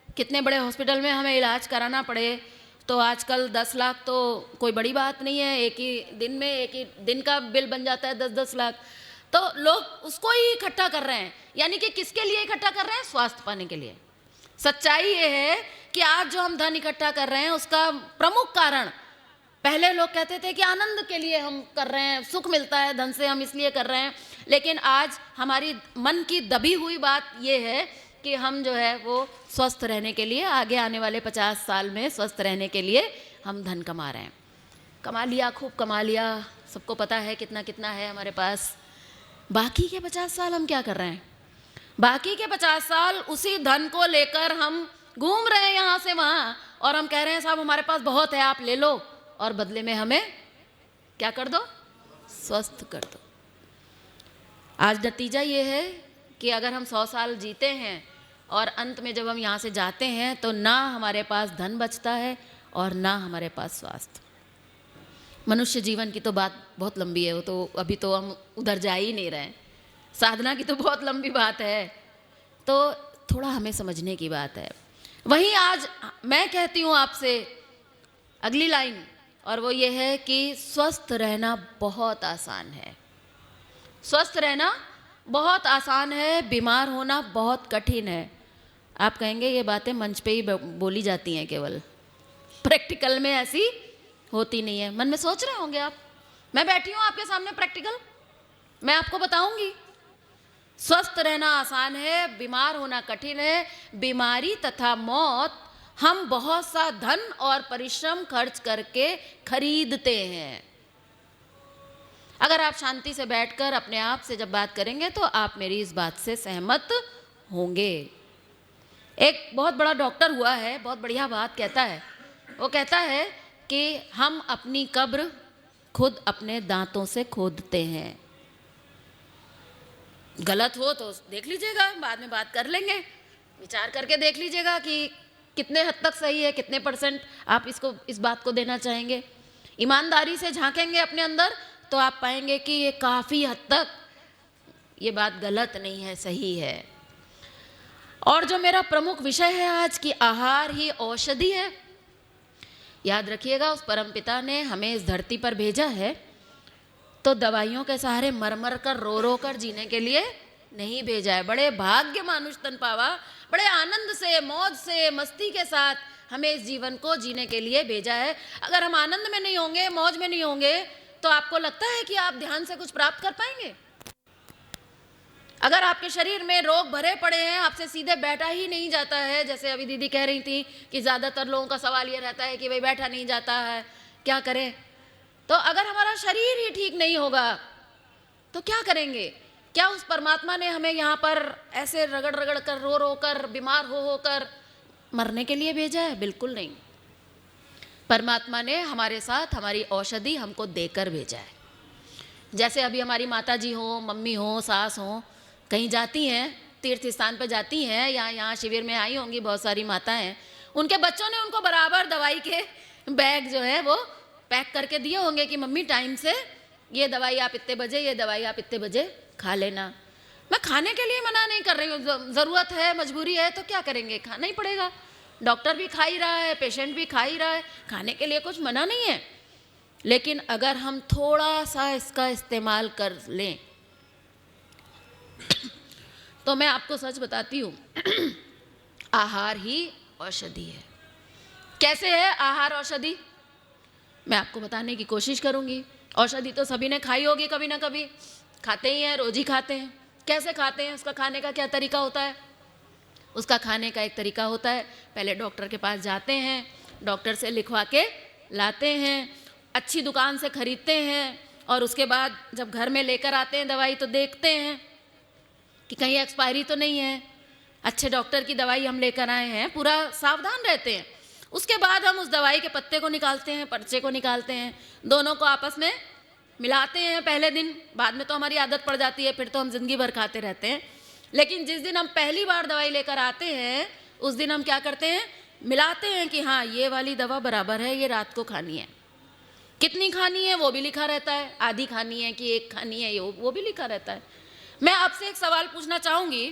कितने बड़े हॉस्पिटल में हमें इलाज कराना पड़े। तो आजकल 10 लाख तो कोई बड़ी बात नहीं है, एक ही दिन का बिल बन जाता है 10-10 लाख। तो लोग उसको ही इकट्ठा कर रहे हैं, यानी कि किसके लिए इकट्ठा कर रहे हैं? स्वास्थ्य पाने के लिए। सच्चाई ये है कि आज जो हम धन इकट्ठा कर रहे हैं उसका प्रमुख कारण, पहले लोग कहते थे कि आनंद के लिए हम कर रहे हैं, सुख मिलता है धन से, हम इसलिए कर रहे हैं। लेकिन आज हमारी मन की दबी हुई बात ये है कि हम जो है वो स्वस्थ रहने के लिए, आगे आने वाले 50 साल में स्वस्थ रहने के लिए हम धन कमा रहे हैं। कमा लिया, खूब कमा लिया, सबको पता है कितना कितना है हमारे पास। बाकी के 50 साल हम क्या कर रहे हैं? बाकी के 50 साल उसी धन को लेकर हम घूम रहे हैं यहाँ से वहाँ और हम कह रहे हैं साहब हमारे पास बहुत है, आप ले लो, और बदले में हमें क्या कर दो? स्वस्थ कर दो। आज नतीजा ये है कि अगर हम 100 साल जीते हैं और अंत में जब हम यहाँ से जाते हैं तो ना हमारे पास धन बचता है और ना हमारे पास स्वास्थ्य। मनुष्य जीवन की तो बात बहुत लंबी है, वो तो अभी तो हम उधर जा ही नहीं रहे हैं। साधना की तो बहुत लंबी बात है, तो थोड़ा हमें समझने की बात है। वहीं आज मैं कहती हूँ आपसे अगली लाइन, और वो ये है कि स्वस्थ रहना बहुत आसान है। स्वस्थ रहना बहुत आसान है, बीमार होना बहुत कठिन है। आप कहेंगे ये बातें मंच पे ही बोली जाती हैं, केवल प्रैक्टिकल में ऐसी होती नहीं है। मन में सोच रहे होंगे आप, मैं बैठी हूँ आपके सामने प्रैक्टिकल, मैं आपको बताऊंगी। स्वस्थ रहना आसान है, बीमार होना कठिन है। बीमारी तथा मौत हम बहुत सा धन और परिश्रम खर्च करके खरीदते हैं। अगर आप शांति से बैठकर अपने आप से जब बात करेंगे तो आप मेरी इस बात से सहमत होंगे। एक बहुत बड़ा डॉक्टर हुआ है, बहुत बढ़िया बात कहता है। वो कहता है कि हम अपनी कब्र खुद अपने दांतों से खोदते हैं। गलत हो तो देख लीजिएगा, बाद में बात कर लेंगे, विचार करके देख लीजिएगा कि कितने हद तक सही है, कितने % आप इस बात को देना चाहेंगे। ईमानदारी से झांकेंगे अपने अंदर तो आप पाएंगे कि ये काफ़ी हद तक ये बात गलत नहीं है, सही है। और जो मेरा प्रमुख विषय है आज की, आहार ही औषधि है। याद रखिएगा, उस परमपिता ने हमें इस धरती पर भेजा है तो दवाइयों के सहारे मर कर रो कर जीने के लिए नहीं भेजा है। बड़े भाग्य मानुष तन पावा, बड़े आनंद से, मौज से, मस्ती के साथ हमें इस जीवन को जीने के लिए भेजा है। अगर हम आनंद में नहीं होंगे, मौज में नहीं होंगे, तो आपको लगता है कि आप ध्यान से कुछ प्राप्त कर पाएंगे? अगर आपके शरीर में रोग भरे पड़े हैं, आपसे सीधे बैठा ही नहीं जाता है, जैसे अभी दीदी कह रही थी कि ज़्यादातर लोगों का सवाल ये रहता है कि भाई बैठा नहीं जाता है, क्या करें? तो अगर हमारा शरीर ही ठीक नहीं होगा तो क्या करेंगे? क्या उस परमात्मा ने हमें यहाँ पर ऐसे रगड़ रगड़ कर, रो कर, बीमार हो कर मरने के लिए भेजा है? बिल्कुल नहीं। परमात्मा ने हमारे साथ हमारी औषधि हमको देकर भेजा है। जैसे अभी हमारी माता जी हो, मम्मी हो, सास हो, कहीं जाती हैं, तीर्थ स्थान पर जाती हैं, या यहाँ शिविर में आई होंगी बहुत सारी माताएं, उनके बच्चों ने उनको बराबर दवाई के बैग जो है वो पैक करके दिए होंगे कि मम्मी टाइम से ये दवाई आप इतने बजे, ये दवाई आप इतने बजे खा लेना। मैं खाने के लिए मना नहीं कर रही हूँ, ज़रूरत है, मजबूरी है तो क्या करेंगे, खाना ही पड़ेगा। डॉक्टर भी खा ही रहा है, पेशेंट भी खा ही रहा है, खाने के लिए कुछ मना नहीं है। लेकिन अगर हम थोड़ा सा इसका इस्तेमाल कर लें तो मैं आपको सच बताती हूँ, आहार ही औषधि है। कैसे है आहार औषधि? मैं आपको बताने की कोशिश करूँगी। औषधि तो सभी ने खाई होगी, कभी ना कभी खाते ही हैं, रोज ही खाते हैं। कैसे खाते हैं, उसका खाने का क्या तरीका होता है? उसका खाने का एक तरीका होता है, पहले डॉक्टर के पास जाते हैं, डॉक्टर से लिखवा के लाते हैं, अच्छी दुकान से खरीदते हैं, और उसके बाद जब घर में लेकर आते हैं दवाई तो देखते हैं कि कहीं एक्सपायरी तो नहीं है। अच्छे डॉक्टर की दवाई हम लेकर आए हैं, पूरा सावधान रहते हैं। उसके बाद हम उस दवाई के पत्ते को निकालते हैं, पर्चे को निकालते हैं, दोनों को आपस में मिलाते हैं पहले दिन। बाद में तो हमारी आदत पड़ जाती है, फिर तो हम जिंदगी भर खाते रहते हैं। लेकिन जिस दिन हम पहली बार दवाई लेकर आते हैं उस दिन हम क्या करते हैं, मिलाते हैं कि हाँ ये वाली दवा बराबर है, ये रात को खानी है। कितनी खानी है वो भी लिखा रहता है, आधी खानी है कि एक खानी है, वो भी लिखा रहता है। मैं आपसे एक सवाल पूछना चाहूँगी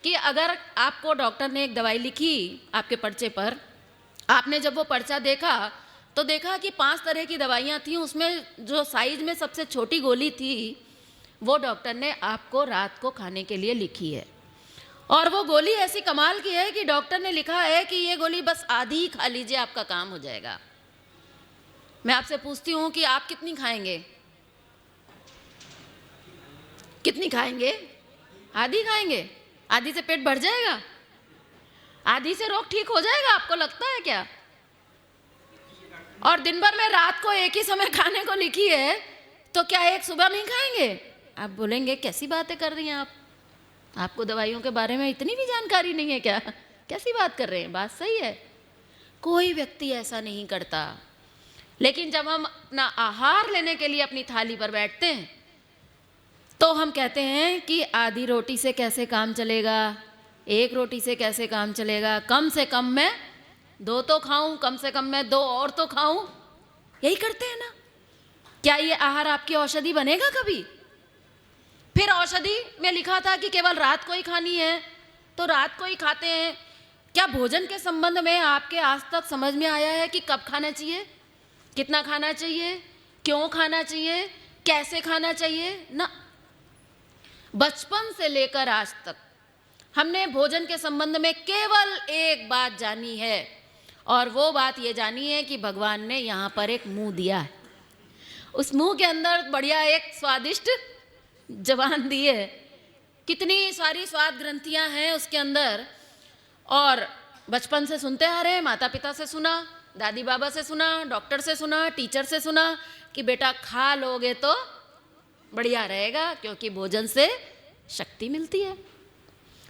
कि अगर आपको डॉक्टर ने एक दवाई लिखी आपके पर्चे पर, आपने जब वो पर्चा देखा तो देखा कि 5 तरह की दवाइयाँ थी, उसमें जो साइज में सबसे छोटी गोली थी वो डॉक्टर ने आपको रात को खाने के लिए लिखी है। और वो गोली ऐसी कमाल की है कि डॉक्टर ने लिखा है कि ये गोली बस आधी ही खा लीजिए, आपका काम हो जाएगा। मैं आपसे पूछती हूँ कि आप कितनी खाएंगे? कितनी खाएंगे? आधी खाएंगे? आधी से पेट भर जाएगा? आधी से रोग ठीक हो जाएगा, आपको लगता है क्या? और दिन भर में रात को एक ही समय खाने को लिखी है तो क्या एक सुबह नहीं खाएंगे? आप बोलेंगे कैसी बातें कर रही हैं आप, आपको दवाइयों के बारे में इतनी भी जानकारी नहीं है क्या? कैसी बात कर रहे हैं, बात सही है, कोई व्यक्ति ऐसा नहीं करता। लेकिन जब हम अपना आहार लेने के लिए अपनी थाली पर बैठते हैं तो हम कहते हैं कि आधी रोटी से कैसे काम चलेगा, एक रोटी से कैसे काम चलेगा, कम से कम मैं 2 तो खाऊं, कम से कम मैं 2 और तो खाऊं। यही करते हैं ना। क्या ये आहार आपकी औषधि बनेगा कभी? फिर औषधि में लिखा था कि केवल रात को ही खानी है, तो रात को ही खाते हैं। क्या भोजन के संबंध में आपके आज तक समझ में आया है कि कब खाना चाहिए, कितना खाना चाहिए, क्यों खाना चाहिए, कैसे खाना चाहिए? ना, बचपन से लेकर आज तक हमने भोजन के संबंध में केवल एक बात जानी है, और वो बात ये जानी है कि भगवान ने यहाँ पर एक मुंह दिया है, उस मुंह के अंदर बढ़िया एक स्वादिष्ट जबान दी है, कितनी सारी स्वाद ग्रंथियां हैं उसके अंदर। और बचपन से सुनते आ रहे हैं, माता पिता से सुना, दादी बाबा से सुना, डॉक्टर से सुना, टीचर से सुना कि बेटा खा लोगे तो बढ़िया रहेगा, क्योंकि भोजन से शक्ति मिलती है,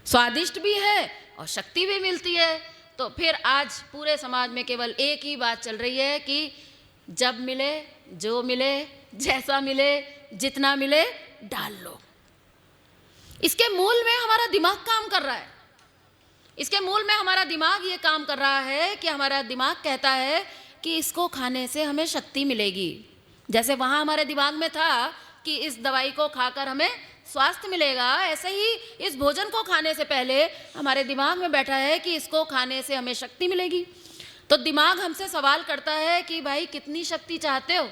स्वादिष्ट भी है और शक्ति भी मिलती है। तो फिर आज पूरे समाज में केवल एक ही बात चल रही है कि जब मिले, जो मिले, जैसा मिले, जितना मिले डाल लो। इसके मूल में हमारा दिमाग काम कर रहा है। इसके मूल में हमारा दिमाग ये काम कर रहा है कि हमारा दिमाग कहता है कि इसको खाने से हमें शक्ति मिलेगी। जैसे वहाँ हमारे दिमाग में था कि इस दवाई को खाकर हमें स्वास्थ्य मिलेगा, ऐसे ही इस भोजन को खाने से पहले हमारे दिमाग में बैठा है कि इसको खाने से हमें शक्ति मिलेगी। तो दिमाग हमसे सवाल करता है कि भाई कितनी शक्ति चाहते हो?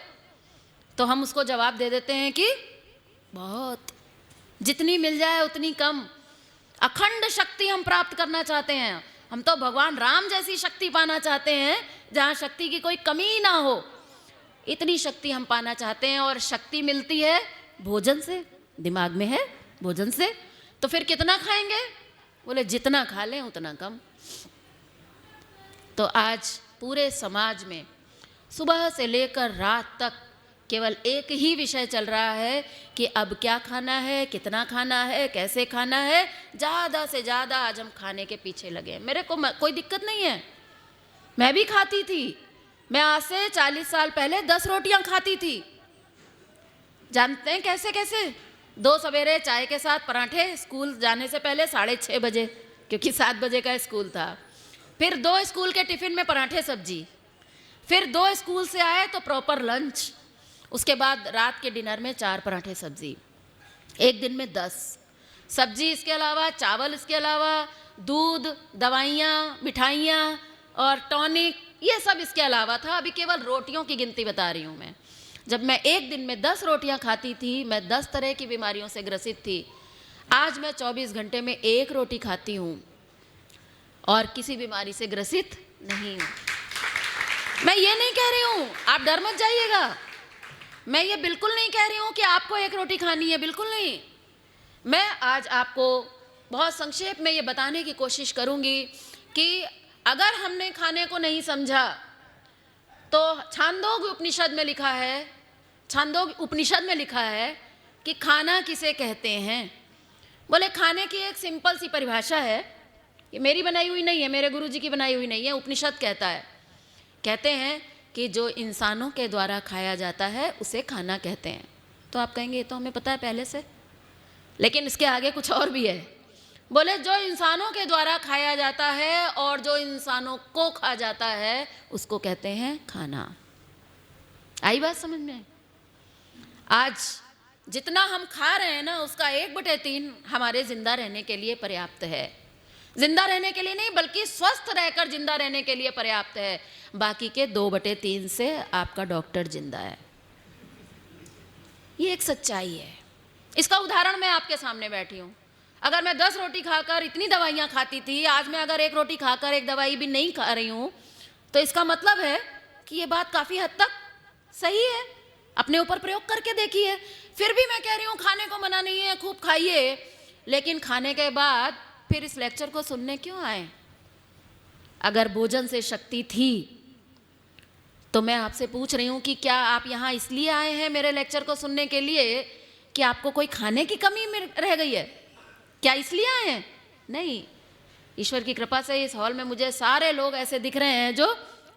तो हम उसको जवाब दे देते हैं कि बहुत, जितनी मिल जाए उतनी कम। अखंड शक्ति हम प्राप्त करना चाहते हैं। हम तो भगवान राम जैसी शक्ति पाना चाहते हैं जहाँ शक्ति की कोई कमी ना हो, इतनी शक्ति हम पाना चाहते हैं। और शक्ति मिलती है भोजन से, दिमाग में है भोजन से। तो फिर कितना खाएंगे? बोले जितना खा लें उतना कम। तो आज पूरे समाज में सुबह से लेकर रात तक केवल एक ही विषय चल रहा है कि अब क्या खाना है, कितना खाना है, कैसे खाना है। ज़्यादा से ज़्यादा आज हम खाने के पीछे लगे। मेरे को कोई दिक्कत नहीं है, मैं भी खाती थी। मैं आज से 40 साल पहले 10 रोटियां खाती थी। जानते हैं कैसे कैसे? 2 सवेरे चाय के साथ पराठे, स्कूल जाने से पहले 6:30 बजे, क्योंकि 7 बजे का स्कूल था। फिर 2 स्कूल के टिफ़िन में पराठे सब्जी, फिर 2 स्कूल से आए तो प्रॉपर लंच, उसके बाद रात के डिनर में 4 पराठे सब्जी, एक दिन में 10 सब्जी, इसके अलावा चावल, इसके अलावा दूध, दवाइयाँ, मिठाइयाँ और टॉनिक, ये सब इसके अलावा था। अभी केवल रोटियों की गिनती बता रही हूँ मैं। जब मैं एक दिन में 10 रोटियाँ खाती थी, मैं 10 तरह की बीमारियों से ग्रसित थी। आज मैं 24 घंटे में 1 रोटी खाती हूँ और किसी बीमारी से ग्रसित नहीं हूँ। मैं ये नहीं कह रही हूँ, आप डर मत जाइएगा, मैं ये बिल्कुल नहीं कह रही हूँ कि आपको 1 रोटी खानी है, बिल्कुल नहीं। मैं आज आपको बहुत संक्षेप में ये बताने की कोशिश करूँगी कि अगर हमने खाने को नहीं समझा तो छांदोग्य उपनिषद में लिखा है, छांदोग्य उपनिषद में लिखा है कि खाना किसे कहते हैं। बोले खाने की एक सिंपल सी परिभाषा है, ये मेरी बनाई हुई नहीं है, मेरे गुरुजी की बनाई हुई नहीं है, उपनिषद कहता है। कहते हैं कि जो इंसानों के द्वारा खाया जाता है उसे खाना कहते हैं। तो आप कहेंगे ये तो हमें पता है पहले से, लेकिन इसके आगे कुछ और भी है। बोले जो इंसानों के द्वारा खाया जाता है और जो इंसानों को खा जाता है उसको कहते हैं खाना। आई बात समझ में? आज जितना हम खा रहे हैं ना, उसका 1/3 हमारे जिंदा रहने के लिए पर्याप्त है। जिंदा रहने के लिए नहीं, बल्कि स्वस्थ रहकर जिंदा रहने के लिए पर्याप्त है। बाकी के 2/3 से आपका डॉक्टर जिंदा है। ये एक सच्चाई है। इसका उदाहरण मैं आपके सामने बैठी हूँ। अगर मैं 10 रोटी खाकर इतनी दवाइयाँ खाती थी, आज मैं अगर 1 रोटी खाकर 1 दवाई भी नहीं खा रही हूँ, तो इसका मतलब है कि ये बात काफ़ी हद तक सही है। अपने ऊपर प्रयोग करके देखिए। फिर भी मैं कह रही हूँ खाने को मना नहीं है, खूब खाइए, लेकिन खाने के बाद फिर इस लेक्चर को सुनने क्यों आए? अगर भोजन से शक्ति थी तो मैं आपसे पूछ रही हूँ कि क्या आप यहाँ इसलिए आए हैं मेरे लेक्चर को सुनने के लिए कि आपको कोई खाने की कमी रह गई है? क्या इसलिए आए हैं? नहीं, ईश्वर की कृपा से इस हॉल में मुझे सारे लोग ऐसे दिख रहे हैं जो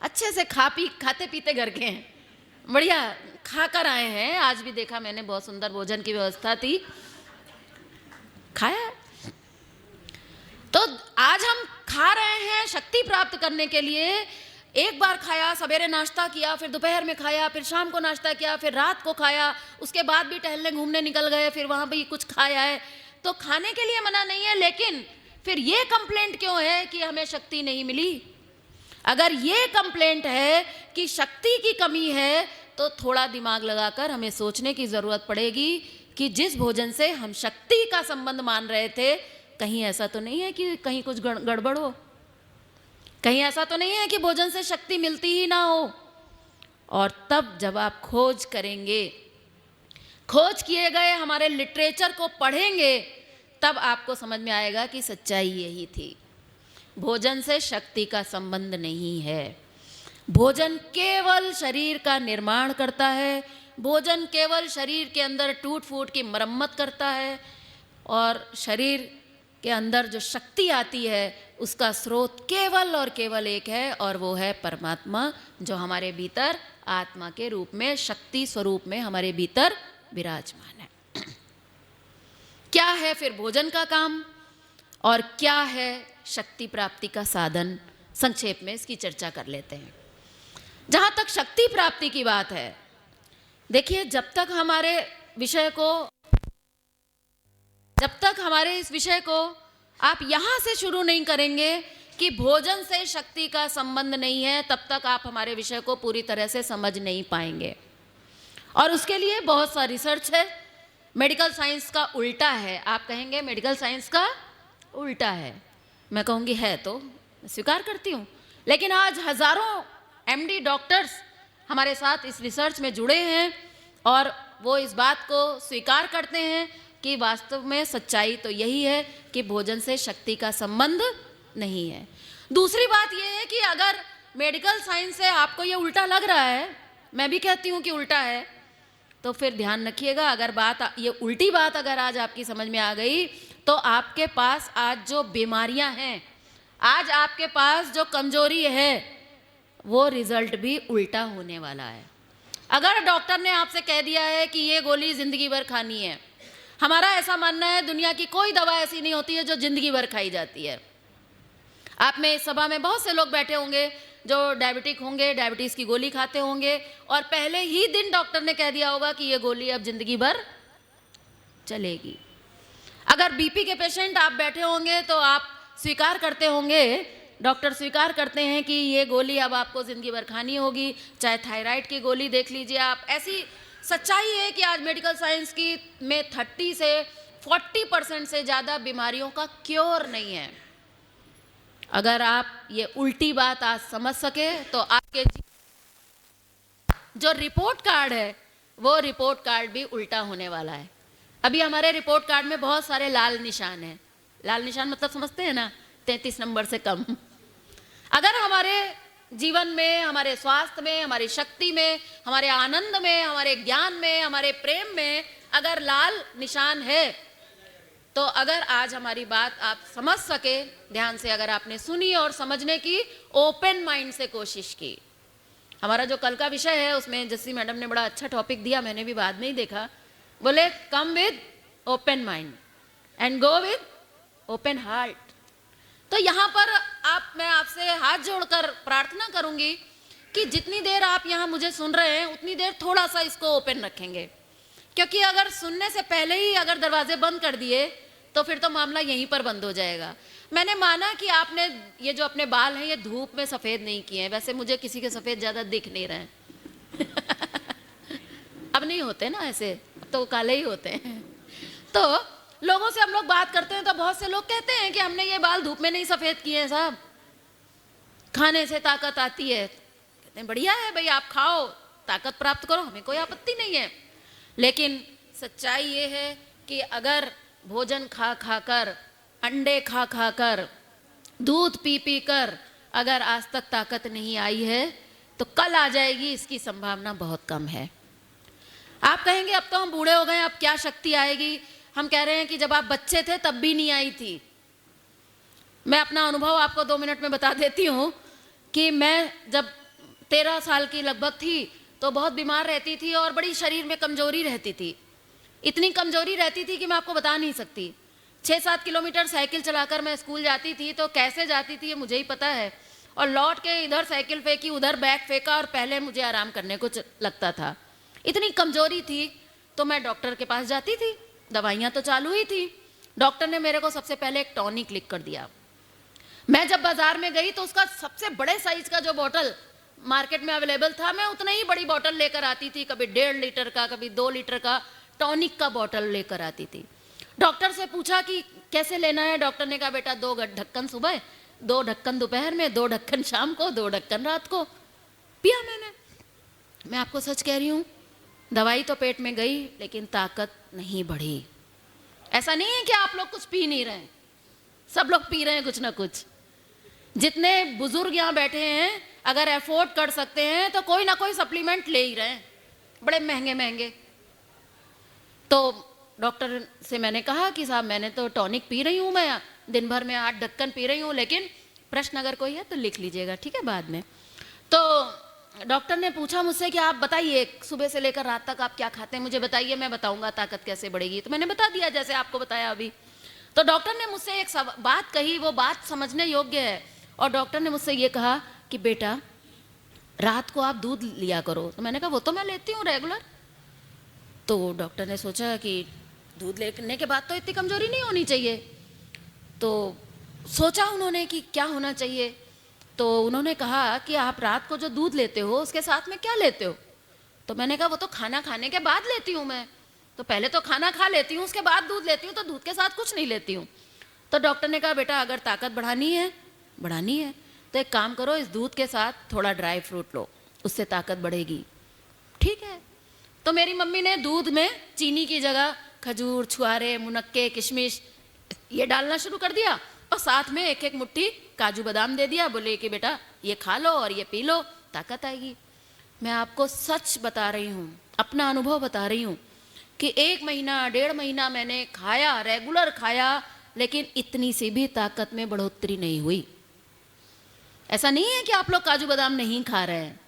अच्छे से खाते पीते घर के हैं, बढ़िया खा कर आए हैं। आज भी देखा मैंने, बहुत सुंदर भोजन की व्यवस्था थी, खाया। तो आज हम खा रहे हैं शक्ति प्राप्त करने के लिए। एक बार खाया, सवेरे नाश्ता किया, फिर दोपहर में खाया, फिर शाम को नाश्ता किया, फिर रात को खाया, उसके बाद भी टहलने घूमने निकल गए, फिर वहाँ भी कुछ खाया है। तो खाने के लिए मना नहीं है, लेकिन फिर ये कंप्लेंट क्यों है कि हमें शक्ति नहीं मिली? अगर ये कंप्लेंट है कि शक्ति की कमी है, तो थोड़ा दिमाग लगाकर हमें सोचने की ज़रूरत पड़ेगी कि जिस भोजन से हम शक्ति का संबंध मान रहे थे, कहीं ऐसा तो नहीं है कि कहीं कुछ गड़बड़ हो, कहीं ऐसा तो नहीं है कि भोजन से शक्ति मिलती ही ना हो। और तब जब आप खोज करेंगे, खोज किए गए हमारे लिटरेचर को पढ़ेंगे, तब आपको समझ में आएगा कि सच्चाई यही थी। भोजन से शक्ति का संबंध नहीं है। भोजन केवल शरीर का निर्माण करता है, भोजन केवल शरीर के अंदर टूट फूट की मरम्मत करता है, और शरीर के अंदर जो शक्ति आती है उसका स्रोत केवल और केवल एक है, और वो है परमात्मा, जो हमारे भीतर आत्मा के रूप में, शक्ति स्वरूप में हमारे भीतर विराजमान है। क्या है फिर भोजन का काम और क्या है शक्ति प्राप्ति का साधन? संक्षेप में इसकी चर्चा कर लेते हैं। जहाँ तक शक्ति प्राप्ति की बात है, देखिए, जब तक हमारे इस विषय को आप यहाँ से शुरू नहीं करेंगे कि भोजन से शक्ति का संबंध नहीं है, तब तक आप हमारे विषय को पूरी तरह से समझ नहीं पाएंगे। और उसके लिए बहुत सा रिसर्च है। मेडिकल साइंस का उल्टा है। आप कहेंगे मेडिकल साइंस का उल्टा है, मैं कहूँगी है, तो स्वीकार करती हूँ। लेकिन आज हज़ारों एमडी डॉक्टर्स हमारे साथ इस रिसर्च में जुड़े हैं, और वो इस बात को स्वीकार करते हैं कि वास्तव में सच्चाई तो यही है कि भोजन से शक्ति का संबंध नहीं है। दूसरी बात ये है कि अगर मेडिकल साइंस से आपको ये उल्टा लग रहा है, मैं भी कहती हूँ कि उल्टा है, तो फिर ध्यान रखिएगा, अगर ये उल्टी बात अगर आज आपकी समझ में आ गई, तो आपके पास आज जो बीमारियां हैं, आज आपके पास जो कमजोरी है, वो रिजल्ट भी उल्टा होने वाला है। अगर डॉक्टर ने आपसे कह दिया है कि ये गोली जिंदगी भर खानी है, हमारा ऐसा मानना है दुनिया की कोई दवा ऐसी नहीं होती है जो जिंदगी भर खाई जाती है। आप में इस सभा में बहुत से लोग बैठे होंगे जो डायबिटिक होंगे, डायबिटीज़ की गोली खाते होंगे, और पहले ही दिन डॉक्टर ने कह दिया होगा कि ये गोली अब जिंदगी भर चलेगी। अगर बीपी के पेशेंट आप बैठे होंगे तो आप स्वीकार करते होंगे, डॉक्टर स्वीकार करते हैं कि ये गोली अब आपको ज़िंदगी भर खानी होगी। चाहे थायराइड की गोली देख लीजिए आप। ऐसी सच्चाई है कि आज मेडिकल साइंस की में 30 से 40% से ज़्यादा बीमारियों का क्योर नहीं है। अगर आप ये उल्टी बात आज समझ सके, तो आपके जो रिपोर्ट कार्ड है, वो रिपोर्ट कार्ड भी उल्टा होने वाला है। अभी हमारे रिपोर्ट कार्ड में बहुत सारे लाल निशान हैं। लाल निशान मतलब समझते हैं ना, 33 नंबर से कम। अगर हमारे जीवन में, हमारे स्वास्थ्य में, हमारी शक्ति में, हमारे आनंद में, हमारे ज्ञान में, हमारे प्रेम में अगर लाल निशान है, तो अगर आज हमारी बात आप समझ सके, ध्यान से अगर आपने सुनी और समझने की ओपन माइंड से कोशिश की। हमारा जो कल का विषय है उसमें जस्सी मैडम ने बड़ा अच्छा टॉपिक दिया, मैंने भी बाद में ही देखा। बोले come with open mind and go with open heart. तो यहाँ पर मैं आपसे हाथ जोड़कर प्रार्थना करूंगी कि जितनी देर आप यहाँ मुझे सुन रहे हैं, उतनी देर थोड़ा सा इसको ओपन रखेंगे, क्योंकि अगर सुनने से पहले ही अगर दरवाजे बंद कर दिए तो फिर तो मामला यहीं पर बंद हो जाएगा। मैंने माना कि आपने ये जो अपने बाल हैं ये धूप में सफ़ेद नहीं किए हैं। वैसे मुझे किसी के सफ़ेद ज़्यादा दिख नहीं रहे अब नहीं होते ना ऐसे, तो काले ही होते हैं। तो लोगों से हम लोग बात करते हैं तो बहुत से लोग कहते हैं कि हमने ये बाल धूप में नहीं सफ़ेद किए हैं साहब, खाने से ताकत आती है। कहते हैं बढ़िया है भाई, आप खाओ, ताकत प्राप्त करो, हमें कोई आपत्ति नहीं है। लेकिन सच्चाई ये है कि अगर भोजन खा खा कर, अंडे खा खा कर, दूध पी पी कर अगर आज तक ताकत नहीं आई है, तो कल आ जाएगी, इसकी संभावना बहुत कम है। आप कहेंगे अब तो हम बूढ़े हो गए, अब क्या शक्ति आएगी? हम कह रहे हैं कि जब आप बच्चे थे तब भी नहीं आई थी। मैं अपना अनुभव आपको 2 मिनट में बता देती हूँ कि मैं जब 13 साल की लगभग थी तो बहुत बीमार रहती थी और बड़ी शरीर में कमजोरी रहती थी। इतनी कमजोरी रहती थी कि मैं आपको बता नहीं सकती। 6-7 किलोमीटर साइकिल चलाकर मैं स्कूल जाती थी, तो कैसे जाती थी ये मुझे ही पता है। और लौट के इधर साइकिल फेंकी, उधर बैग फेंका और पहले मुझे आराम करने को लगता था। इतनी कमजोरी थी तो मैं डॉक्टर के पास जाती थी, दवाइयाँ तो चालू ही थी। डॉक्टर ने मेरे को सबसे पहले एक टॉनिक लिख कर दिया। मैं जब बाजार में गई तो उसका सबसे बड़े साइज का जो बोतल मार्केट में अवेलेबल था, मैं उतना ही बड़ी बोतल लेकर आती थी। कभी 1.5 लीटर का, कभी 2 लीटर का टॉनिक का बोतल लेकर आती थी। डॉक्टर से पूछा कि कैसे लेना है। डॉक्टर ने कहा बेटा 2 ढक्कन सुबह, 2 ढक्कन दोपहर में, 2 ढक्कन शाम को, 2 ढक्कन रात को। पिया मैंने। मैं आपको सच कह रही हूँ, दवाई तो पेट में गई लेकिन ताकत नहीं बढ़ी। ऐसा नहीं है कि आप लोग कुछ पी नहीं रहे हैं, सब लोग पी रहे हैं कुछ ना कुछ। जितने बुजुर्ग यहाँ बैठे हैं, अगर अफोर्ड कर सकते हैं तो कोई ना कोई सप्लीमेंट ले ही रहे हैं, बड़े महंगे महंगे। तो डॉक्टर से मैंने कहा कि साहब मैंने तो टॉनिक पी रही हूँ, मैं दिन भर में 8 ढक्कन पी रही हूँ, लेकिन प्रश्न अगर कोई है तो लिख लीजिएगा, ठीक है, बाद में। तो डॉक्टर ने पूछा मुझसे कि आप बताइए सुबह से लेकर रात तक आप क्या खाते हैं, मुझे बताइए, मैं बताऊंगा ताकत कैसे बढ़ेगी। तो मैंने बता दिया जैसे आपको बताया अभी। तो डॉक्टर ने मुझसे एक बात कही, वो बात समझने योग्य है। और डॉक्टर ने मुझसे ये कहा कि बेटा रात को आप दूध लिया करो। तो मैंने कहा वो तो मैं लेती हूँ रेगुलर। तो डॉक्टर ने सोचा कि दूध लेने के बाद तो इतनी कमजोरी नहीं होनी चाहिए। तो सोचा उन्होंने कि क्या होना चाहिए। तो उन्होंने कहा कि आप रात को जो दूध लेते हो उसके साथ में क्या लेते हो। तो मैंने कहा वो तो खाना खाने के बाद लेती हूँ मैं, तो पहले तो खाना खा लेती हूँ, उसके बाद दूध लेती हूँ, तो दूध के साथ कुछ नहीं लेती हूँ। तो डॉक्टर ने कहा बेटा अगर ताकत बढ़ानी है तो एक काम करो, इस दूध के साथ थोड़ा ड्राई फ्रूट लो, उससे ताकत बढ़ेगी। ठीक है। तो मेरी मम्मी ने दूध में चीनी की जगह खजूर, छुआरे, मुनक्के, किशमिश ये डालना शुरू कर दिया और साथ में एक एक मुट्ठी काजू बादाम दे दिया। बोले कि बेटा ये खा लो और ये पी लो, ताकत आएगी। मैं आपको सच बता रही हूँ, अपना अनुभव बता रही हूँ कि 1 महीना 1.5 महीना मैंने खाया, रेगुलर खाया, लेकिन इतनी सी भी ताकत में बढ़ोतरी नहीं हुई। ऐसा नहीं है कि आप लोग काजू बादाम नहीं खा रहे हैं,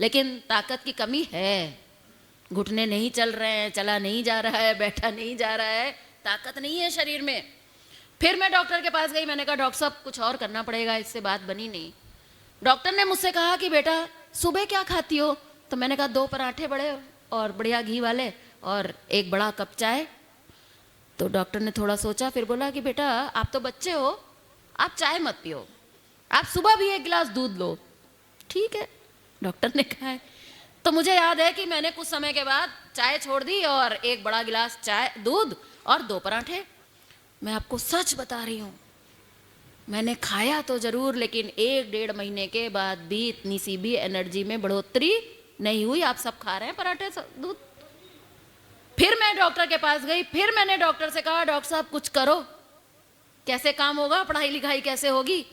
लेकिन ताकत की कमी है। घुटने नहीं चल रहे हैं, चला नहीं जा रहा है, बैठा नहीं जा रहा है, ताकत नहीं है शरीर में। फिर मैं डॉक्टर के पास गई, मैंने कहा डॉक्टर साहब कुछ और करना पड़ेगा, इससे बात बनी नहीं। डॉक्टर ने मुझसे कहा कि बेटा सुबह क्या खाती हो। तो मैंने कहा 2 पराठे बड़े और बढ़िया घी वाले और 1 बड़ा कप चाय। तो डॉक्टर ने थोड़ा सोचा, फिर बोला कि बेटा आप तो बच्चे हो, आप चाय मत पियो, आप सुबह भी 1 गिलास दूध लो। ठीक है, डॉक्टर ने कहा है। तो मुझे याद है कि मैंने कुछ समय के बाद चाय छोड़ दी और 1 बड़ा गिलास चाय दूध और 2 पराठे। मैं आपको सच बता रही हूँ, मैंने खाया तो जरूर, लेकिन 1-1.5 महीने के बाद भी इतनी सी भी एनर्जी में बढ़ोतरी नहीं हुई। आप सब खा रहे हैं पराठे दूध। फिर मैं डॉक्टर के पास गई, फिर मैंने डॉक्टर से कहा डॉक्टर साहब कुछ करो, कैसे काम होगा, पढ़ाई लिखाई कैसे होगी।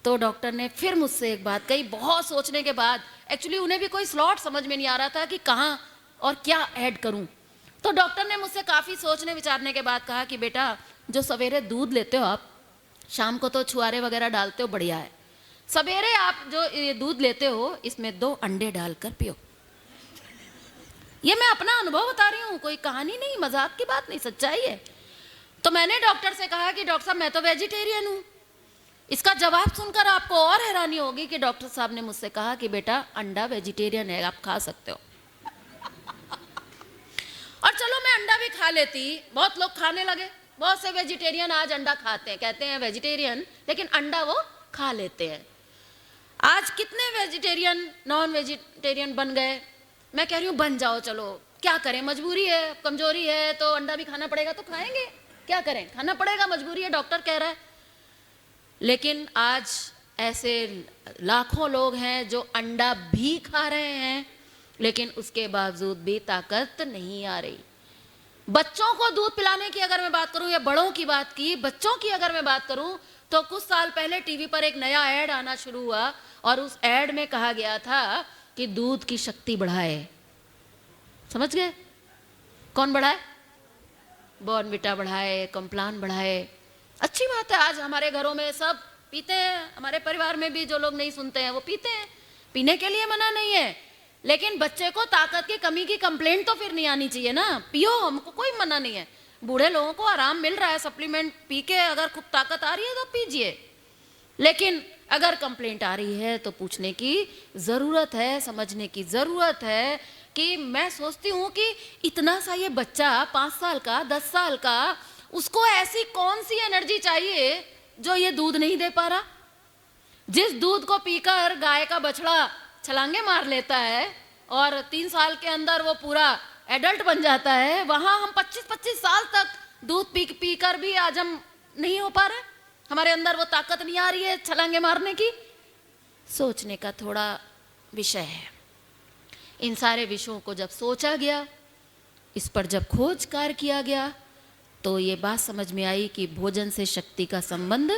तो डॉक्टर ने फिर मुझसे एक बात कही, बहुत सोचने के बाद। एक्चुअली उन्हें भी कोई स्लॉट समझ में नहीं आ रहा था कि कहाँ और क्या ऐड करूं। तो डॉक्टर ने मुझसे काफ़ी सोचने विचारने के बाद कहा कि बेटा जो सवेरे दूध लेते हो आप, शाम को तो छुआरे वगैरह डालते हो, बढ़िया है, सवेरे आप जो ये दूध लेते हो इसमें 2 अंडे डालकर पियो। ये मैं अपना अनुभव बता रही हूँ, कोई कहानी नहीं, मजाक की बात नहीं, सच्चाई है। तो मैंने डॉक्टर से कहा कि डॉक्टर साहब मैं तो वेजिटेरियन हूँ। इसका जवाब सुनकर आपको और हैरानी होगी कि डॉक्टर साहब ने मुझसे कहा कि बेटा अंडा वेजिटेरियन है, आप खा सकते हो। और चलो मैं अंडा भी खा लेती, बहुत लोग खाने लगे, बहुत से वेजिटेरियन आज अंडा खाते हैं, कहते हैं वेजिटेरियन, लेकिन अंडा वो खा लेते हैं। आज कितने वेजिटेरियन नॉन वेजिटेरियन बन गए। मैं कह रही हूँ बन जाओ, चलो क्या करें, मजबूरी है, कमजोरी है तो अंडा भी खाना पड़ेगा, तो खाएंगे, क्या करें, खाना पड़ेगा, मजबूरी है, डॉक्टर कह रहा है। लेकिन आज ऐसे लाखों लोग हैं जो अंडा भी खा रहे हैं, लेकिन उसके बावजूद भी ताकत नहीं आ रही। बच्चों को दूध पिलाने की अगर मैं बात करूं, या बड़ों की बात की, बच्चों की अगर मैं बात करूं, तो कुछ साल पहले टीवी पर एक नया ऐड आना शुरू हुआ और उस ऐड में कहा गया था कि दूध की शक्ति बढ़ाए। समझ गए? कौन बढ़ाए? बॉर्नविटा बढ़ाए, कॉम्प्लान बढ़ाए। अच्छी बात है, आज हमारे घरों में सब पीते हैं, हमारे परिवार में भी जो लोग नहीं सुनते हैं वो पीते हैं, पीने के लिए मना नहीं है। लेकिन बच्चे को ताकत की कमी की कंप्लेंट तो फिर नहीं आनी चाहिए ना। पियो, हमको कोई मना नहीं है। बूढ़े लोगों को आराम मिल रहा है, सप्लीमेंट पी के अगर खूब ताकत आ रही है तो पीजिए। लेकिन अगर कंप्लेंट आ रही है तो पूछने की ज़रूरत है, समझने की ज़रूरत है। कि मैं सोचती हूँ कि इतना सा ये बच्चा 5 साल का, 10 साल का, उसको ऐसी कौन सी एनर्जी चाहिए जो ये दूध नहीं दे पा रहा। जिस दूध को पीकर गाय का बछड़ा छलांगे मार लेता है और 3 साल के अंदर वो पूरा एडल्ट बन जाता है, वहां हम 25-25 साल तक दूध पी पी कर भी आज हम नहीं हो पा रहे, हमारे अंदर वो ताकत नहीं आ रही है छलांगे मारने की। सोचने का थोड़ा विषय है। इन सारे विषयों को जब सोचा गया, इस पर जब खोज कार्य किया गया, तो ये बात समझ में आई कि भोजन से शक्ति का संबंध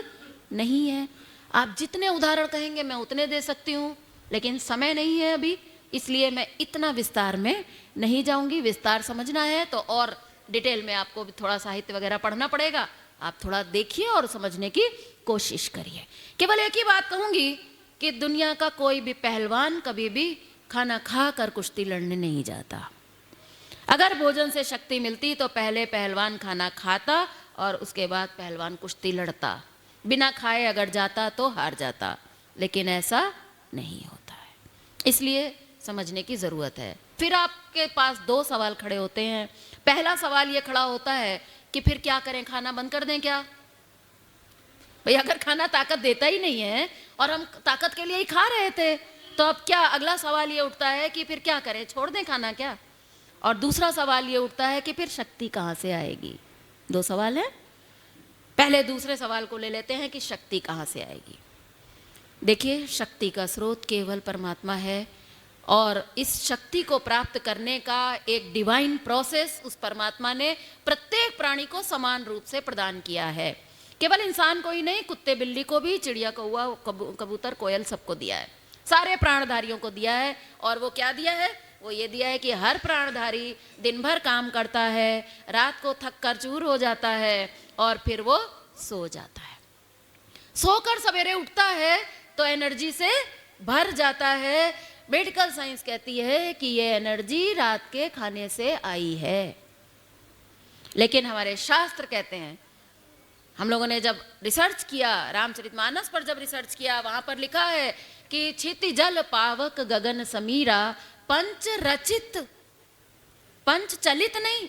नहीं है। आप जितने उदाहरण कहेंगे मैं उतने दे सकती हूँ, लेकिन समय नहीं है अभी, इसलिए मैं इतना विस्तार में नहीं जाऊंगी। विस्तार समझना है तो और डिटेल में आपको भी थोड़ा साहित्य वगैरह पढ़ना पड़ेगा। आप थोड़ा देखिए और समझने की कोशिश करिए। केवल एक ही बात कहूंगी कि दुनिया का कोई भी पहलवान कभी भी खाना खा कर कुश्ती लड़ने नहीं जाता। अगर भोजन से शक्ति मिलती तो पहले पहलवान खाना खाता और उसके बाद पहलवान कुश्ती लड़ता। बिना खाए अगर जाता तो हार जाता, लेकिन ऐसा नहीं होता है। इसलिए समझने की ज़रूरत है। फिर आपके पास 2 सवाल खड़े होते हैं। पहला सवाल ये खड़ा होता है कि फिर क्या करें, खाना बंद कर दें क्या? भाई अगर खाना ताकत देता ही नहीं है और हम ताकत के लिए ही खा रहे थे, तो अब क्या अगला सवाल ये उठता है कि फिर क्या करें, छोड़ दें खाना क्या? और दूसरा सवाल ये उठता है कि फिर शक्ति कहाँ से आएगी। 2 सवाल हैं। पहले दूसरे सवाल को ले लेते हैं कि शक्ति कहाँ से आएगी। देखिए, शक्ति का स्रोत केवल परमात्मा है और इस शक्ति को प्राप्त करने का एक डिवाइन प्रोसेस उस परमात्मा ने प्रत्येक प्राणी को समान रूप से प्रदान किया है। केवल इंसान को ही नहीं, कुत्ते बिल्ली को भी, चिड़िया कौवा कबूतर कोयल सबको दिया है, सारे प्राणधारियों को दिया है। और वो क्या दिया है? वो ये दिया है कि हर प्राणधारी दिन भर काम करता है, रात को थक कर चूर हो जाता है और फिर वो सो जाता है। सोकर सवेरे उठता है तो एनर्जी से भर जाता है। मेडिकल साइंस कहती है कि ये एनर्जी रात के खाने से आई है। लेकिन हमारे शास्त्र कहते हैं, हम लोगों ने जब रिसर्च किया, रामचरितमानस पर जब रिसर्च किया, वहां पर लिखा है कि क्षिति जल पावक गगन समीरा पंच रचित, पंच चलित नहीं,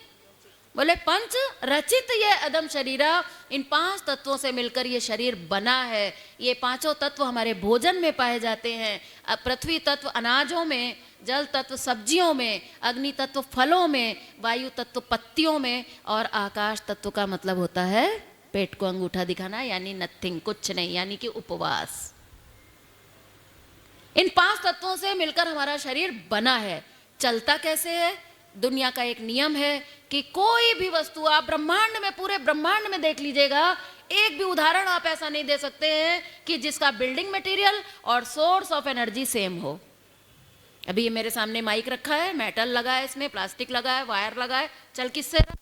बोले पंच रचित ये अदम शरीरा। इन 5 तत्वों से मिलकर ये शरीर बना है। ये 5 तत्व हमारे भोजन में पाए जाते हैं। पृथ्वी तत्व अनाजों में, जल तत्व सब्जियों में, अग्नि तत्व फलों में, वायु तत्व पत्तियों में और आकाश तत्व का मतलब होता है पेट को अंगूठा दिखाना, यानी नथिंग, कुछ नहीं, यानी कि उपवास। इन 5 तत्वों से मिलकर हमारा शरीर बना है। चलता कैसे है? दुनिया का एक नियम है कि कोई भी वस्तु आप ब्रह्मांड में, पूरे ब्रह्मांड में देख लीजिएगा, एक भी उदाहरण आप ऐसा नहीं दे सकते हैं कि जिसका बिल्डिंग मटेरियल और सोर्स ऑफ एनर्जी सेम हो। अभी ये मेरे सामने माइक रखा है, मेटल लगा है, इसमें प्लास्टिक लगा है, वायर लगा है, चल किससे रहा?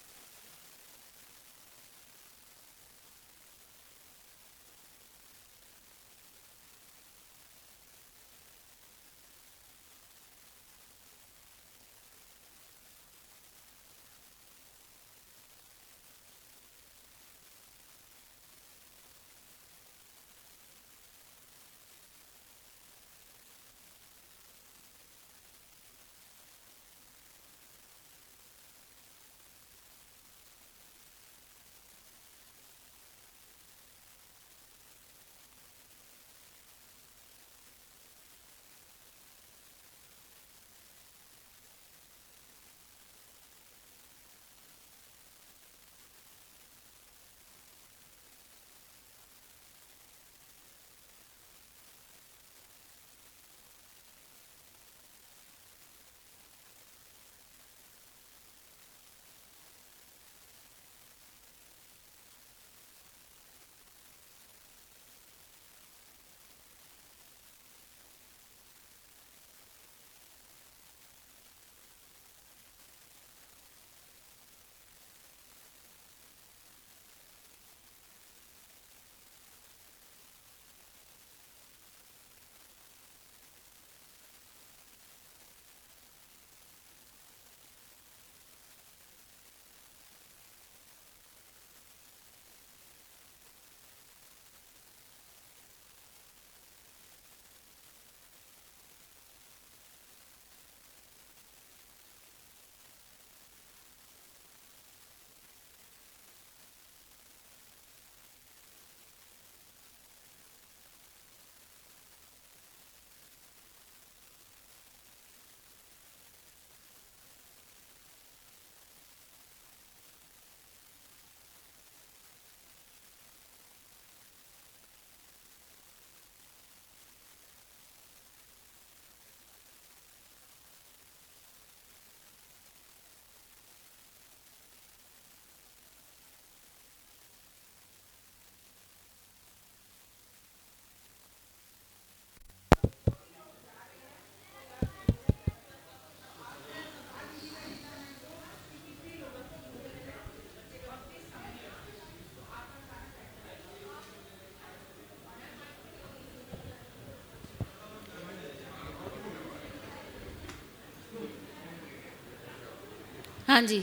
हाँ जी।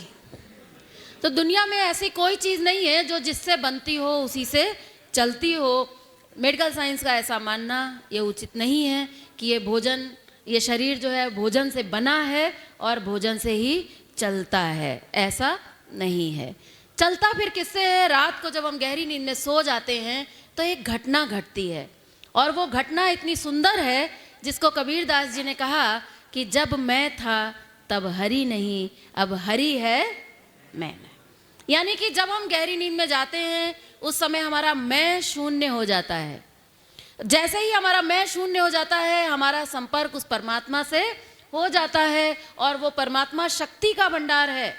तो दुनिया में ऐसी कोई चीज़ नहीं है जो जिससे बनती हो उसी से चलती हो। मेडिकल साइंस का ऐसा मानना ये उचित नहीं है कि ये शरीर जो है भोजन से बना है और भोजन से ही चलता है, ऐसा नहीं है। चलता फिर किससे है? रात को जब हम गहरी नींद में सो जाते हैं तो एक घटना घटती है, और वो घटना इतनी सुंदर है जिसको कबीर दास जी ने कहा कि जब मैं था तब हरि नहीं, अब हरि है मैं नहीं। यानी कि जब हम गहरी नींद में जाते हैं उस समय हमारा मैं शून्य हो जाता है। जैसे ही हमारा मैं शून्य हो जाता है, हमारा संपर्क उस परमात्मा से हो जाता है, और वो परमात्मा शक्ति का भंडार है,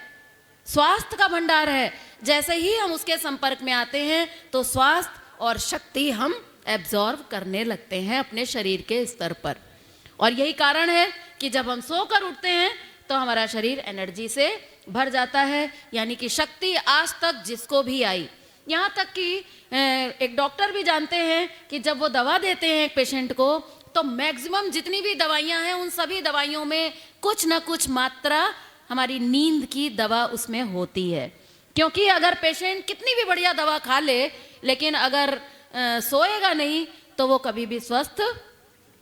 स्वास्थ्य का भंडार है। जैसे ही हम उसके संपर्क में आते हैं तो स्वास्थ्य और शक्ति हम एब्जॉर्व करने लगते हैं अपने शरीर के स्तर पर। और यही कारण है कि जब हम सोकर उठते हैं तो हमारा शरीर एनर्जी से भर जाता है। यानी कि शक्ति आज तक जिसको भी आई, यहाँ तक कि एक डॉक्टर भी जानते हैं कि जब वो दवा देते हैं एक पेशेंट को, तो मैक्सिमम जितनी भी दवाइयाँ हैं उन सभी दवाइयों में कुछ ना कुछ मात्रा हमारी नींद की दवा उसमें होती है। क्योंकि अगर पेशेंट कितनी भी बढ़िया दवा खा ले, लेकिन अगर सोएगा नहीं तो वो कभी भी स्वस्थ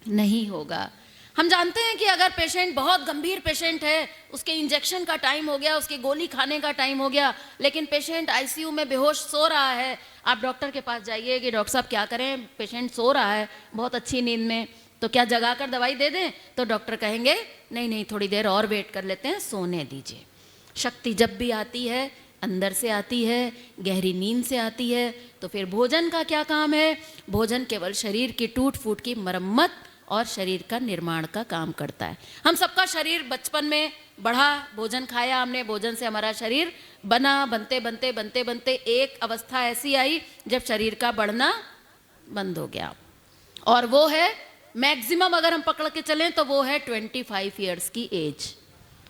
नहीं होगा। हम जानते हैं कि अगर पेशेंट बहुत गंभीर पेशेंट है, उसके इंजेक्शन का टाइम हो गया, उसकी गोली खाने का टाइम हो गया, लेकिन पेशेंट आईसीयू में बेहोश सो रहा है, आप डॉक्टर के पास जाइए कि डॉक्टर साहब क्या करें, पेशेंट सो रहा है बहुत अच्छी नींद में, तो क्या जगा कर दवाई दे दें? तो डॉक्टर कहेंगे नहीं नहीं, थोड़ी देर और वेट कर लेते हैं, सोने दीजिए। शक्ति जब भी आती है अंदर से आती है, गहरी नींद से आती है। तो फिर भोजन का क्या काम है? भोजन केवल शरीर की टूट फूट की मरम्मत और शरीर का निर्माण का काम करता है। हम सबका शरीर बचपन में बढ़ा, भोजन खाया हमने, भोजन से हमारा शरीर बना, बनते बनते बनते बनते एक अवस्था ऐसी आई जब शरीर का बढ़ना बंद हो गया, और वो है मैक्सिमम अगर हम पकड़ के चलें तो वो है 25 ईयर्स की एज।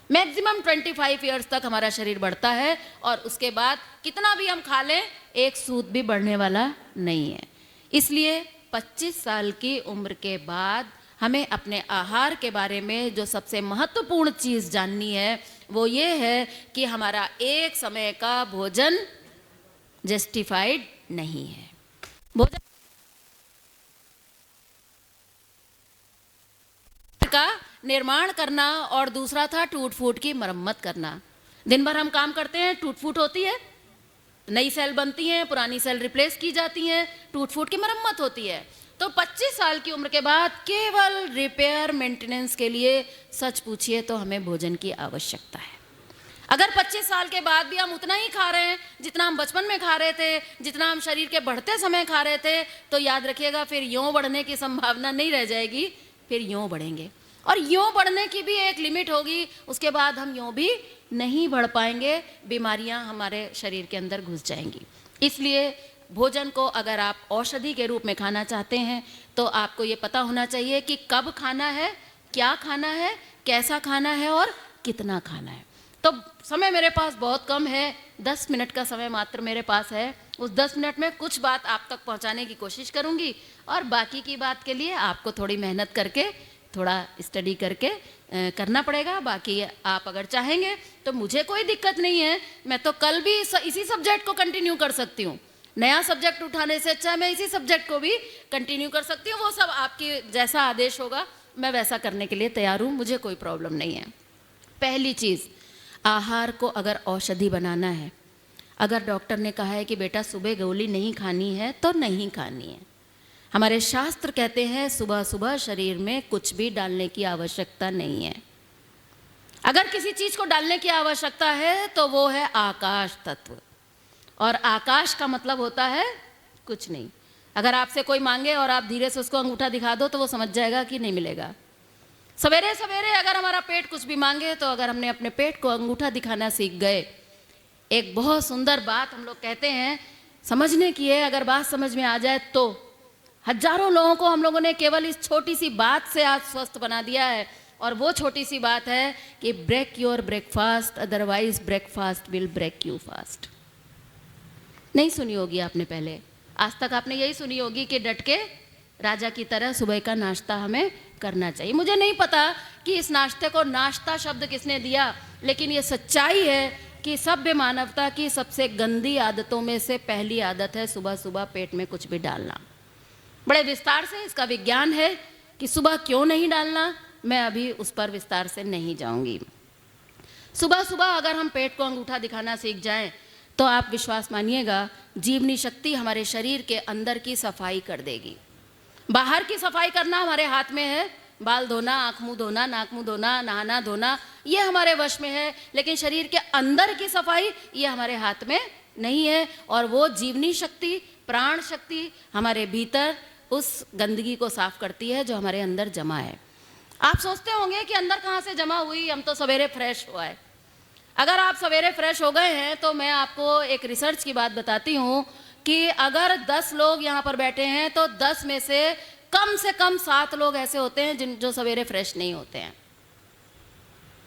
मैक्सिमम 25 ईयर्स तक हमारा शरीर बढ़ता है, और उसके बाद कितना भी हम खा लें एक सूत भी बढ़ने वाला नहीं है। इसलिए 25 साल की उम्र के बाद हमें अपने आहार के बारे में जो सबसे महत्वपूर्ण चीज़ जाननी है वो ये है कि हमारा एक समय का भोजन जस्टिफाइड नहीं है। भोजन का निर्माण करना और दूसरा था टूट फूट की मरम्मत करना। दिन भर हम काम करते हैं, टूट फूट होती है, नई सेल बनती हैं, पुरानी सेल रिप्लेस की जाती हैं, टूट फूट की मरम्मत होती है। तो 25 साल की उम्र के बाद केवल रिपेयर मेंटेनेंस के लिए सच पूछिए तो हमें भोजन की आवश्यकता है। अगर 25 साल के बाद भी हम उतना ही खा रहे हैं जितना हम बचपन में खा रहे थे, जितना हम शरीर के बढ़ते समय खा रहे थे, तो याद रखिएगा फिर यूँ बढ़ने की संभावना नहीं रह जाएगी, फिर यूँ बढ़ेंगे। और यूँ बढ़ने की भी एक लिमिट होगी, उसके बाद हम यूँ भी नहीं बढ़ पाएंगे, बीमारियां हमारे शरीर के अंदर घुस जाएंगी। इसलिए भोजन को अगर आप औषधि के रूप में खाना चाहते हैं तो आपको ये पता होना चाहिए कि कब खाना है, क्या खाना है, कैसा खाना है और कितना खाना है। तो समय मेरे पास बहुत कम है, 10 मिनट का समय मात्र मेरे पास है। उस 10 मिनट में कुछ बात आप तक पहुंचाने की कोशिश करूंगी, और बाकी की बात के लिए आपको थोड़ी मेहनत करके, थोड़ा स्टडी करके करना पड़ेगा। बाकी आप अगर चाहेंगे तो मुझे कोई दिक्कत नहीं है, मैं तो कल भी इसी सब्जेक्ट को कंटिन्यू कर सकती हूँ। नया सब्जेक्ट उठाने से अच्छा मैं इसी सब्जेक्ट को भी कंटिन्यू कर सकती हूँ। वो सब आपकी जैसा आदेश होगा मैं वैसा करने के लिए तैयार हूँ, मुझे कोई प्रॉब्लम नहीं है। पहली चीज़, आहार को अगर औषधि बनाना है, अगर डॉक्टर ने कहा है कि बेटा सुबह गोली नहीं खानी है तो नहीं खानी है। हमारे शास्त्र कहते हैं सुबह सुबह शरीर में कुछ भी डालने की आवश्यकता नहीं है। अगर किसी चीज़ को डालने की आवश्यकता है तो वो है आकाश तत्व, और आकाश का मतलब होता है कुछ नहीं। अगर आपसे कोई मांगे और आप धीरे से उसको अंगूठा दिखा दो तो वो समझ जाएगा कि नहीं मिलेगा। सवेरे सवेरे अगर हमारा पेट कुछ भी मांगे तो अगर हमने अपने पेट को अंगूठा दिखाना सीख गए, एक बहुत सुंदर बात हम लोग कहते हैं समझने की है, अगर बात समझ में आ जाए तो हजारों लोगों को हम लोगों ने केवल इस छोटी सी बात से आज स्वस्थ बना दिया है। और वो छोटी सी बात है कि break your breakfast otherwise breakfast will break you fast. नहीं सुनी होगी आपने पहले, आज तक आपने यही सुनी होगी कि डट के राजा की तरह सुबह का नाश्ता हमें करना चाहिए। मुझे नहीं पता कि इस नाश्ते को नाश्ता शब्द किसने दिया, लेकिन ये सच्चाई है कि सभ्य मानवता की सबसे गंदी आदतों में से पहली आदत है सुबह सुबह पेट में कुछ भी डालना। बड़े विस्तार से इसका विज्ञान है कि सुबह क्यों नहीं डालना, मैं अभी उस पर विस्तार से नहीं जाऊंगी। सुबह सुबह अगर हम पेट को अंगूठा दिखाना सीख जाएं तो आप विश्वास मानिएगा, जीवनी शक्ति हमारे शरीर के अंदर की सफाई कर देगी। बाहर की सफाई करना हमारे हाथ में है, बाल धोना, आँख मुंह धोना, नाक मुंह धोना, नहाना धोना, ये हमारे वश में है, लेकिन शरीर के अंदर की सफाई ये हमारे हाथ में नहीं है। और वो जीवनी शक्ति, प्राण शक्ति हमारे भीतर उस गंदगी को साफ करती है जो हमारे अंदर जमा है। आप सोचते होंगे कि अंदर कहाँ से जमा हुई, हम तो सवेरे फ्रेश हुआ है। अगर आप सवेरे फ्रेश हो गए हैं तो मैं आपको एक रिसर्च की बात बताती हूँ कि अगर 10 लोग यहाँ पर बैठे हैं तो 10 में से कम 7 लोग ऐसे होते हैं जो सवेरे फ्रेश नहीं होते हैं।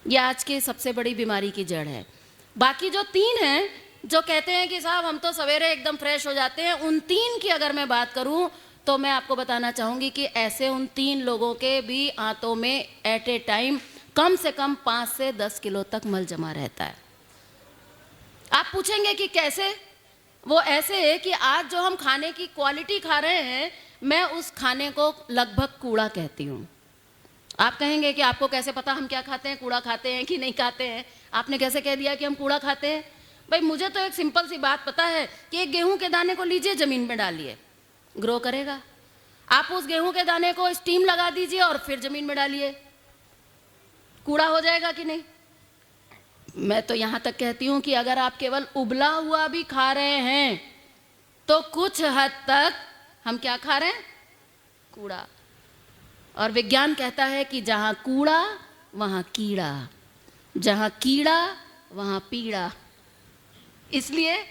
ये आज की सबसे बड़ी बीमारी की जड़ है। बाकी जो 3 हैं जो कहते हैं कि साहब हम तो सवेरे एकदम फ्रेश हो जाते हैं, उन 3 की अगर मैं बात करूं तो मैं आपको बताना चाहूँगी कि ऐसे उन 3 लोगों के भी आंतों में एट ए टाइम कम से कम 5 से 10 किलो तक मल जमा रहता है। आप पूछेंगे कि कैसे? वो ऐसे है कि आज जो हम खाने की क्वालिटी खा रहे हैं, मैं उस खाने को लगभग कूड़ा कहती हूँ। आप कहेंगे कि आपको कैसे पता हम क्या खाते हैं, कूड़ा खाते हैं कि नहीं खाते हैं? आपने कैसे कह दिया कि हम कूड़ा खाते हैं? भाई मुझे तो एक सिंपल सी बात पता है कि एक गेहूं के दाने को लीजिए, ज़मीन में डालिए, ग्रो करेगा। आप उस गेहूं के दाने को स्टीम लगा दीजिए और फिर ज़मीन में डालिए, कूड़ा हो जाएगा कि नहीं? मैं तो यहाँ तक कहती हूँ कि अगर आप केवल उबला हुआ भी खा रहे हैं तो कुछ हद तक हम क्या खा रहे हैं? कूड़ा। और विज्ञान कहता है कि जहाँ कूड़ा वहाँ कीड़ा, जहाँ कीड़ा वहाँ पीड़ा। इसलिए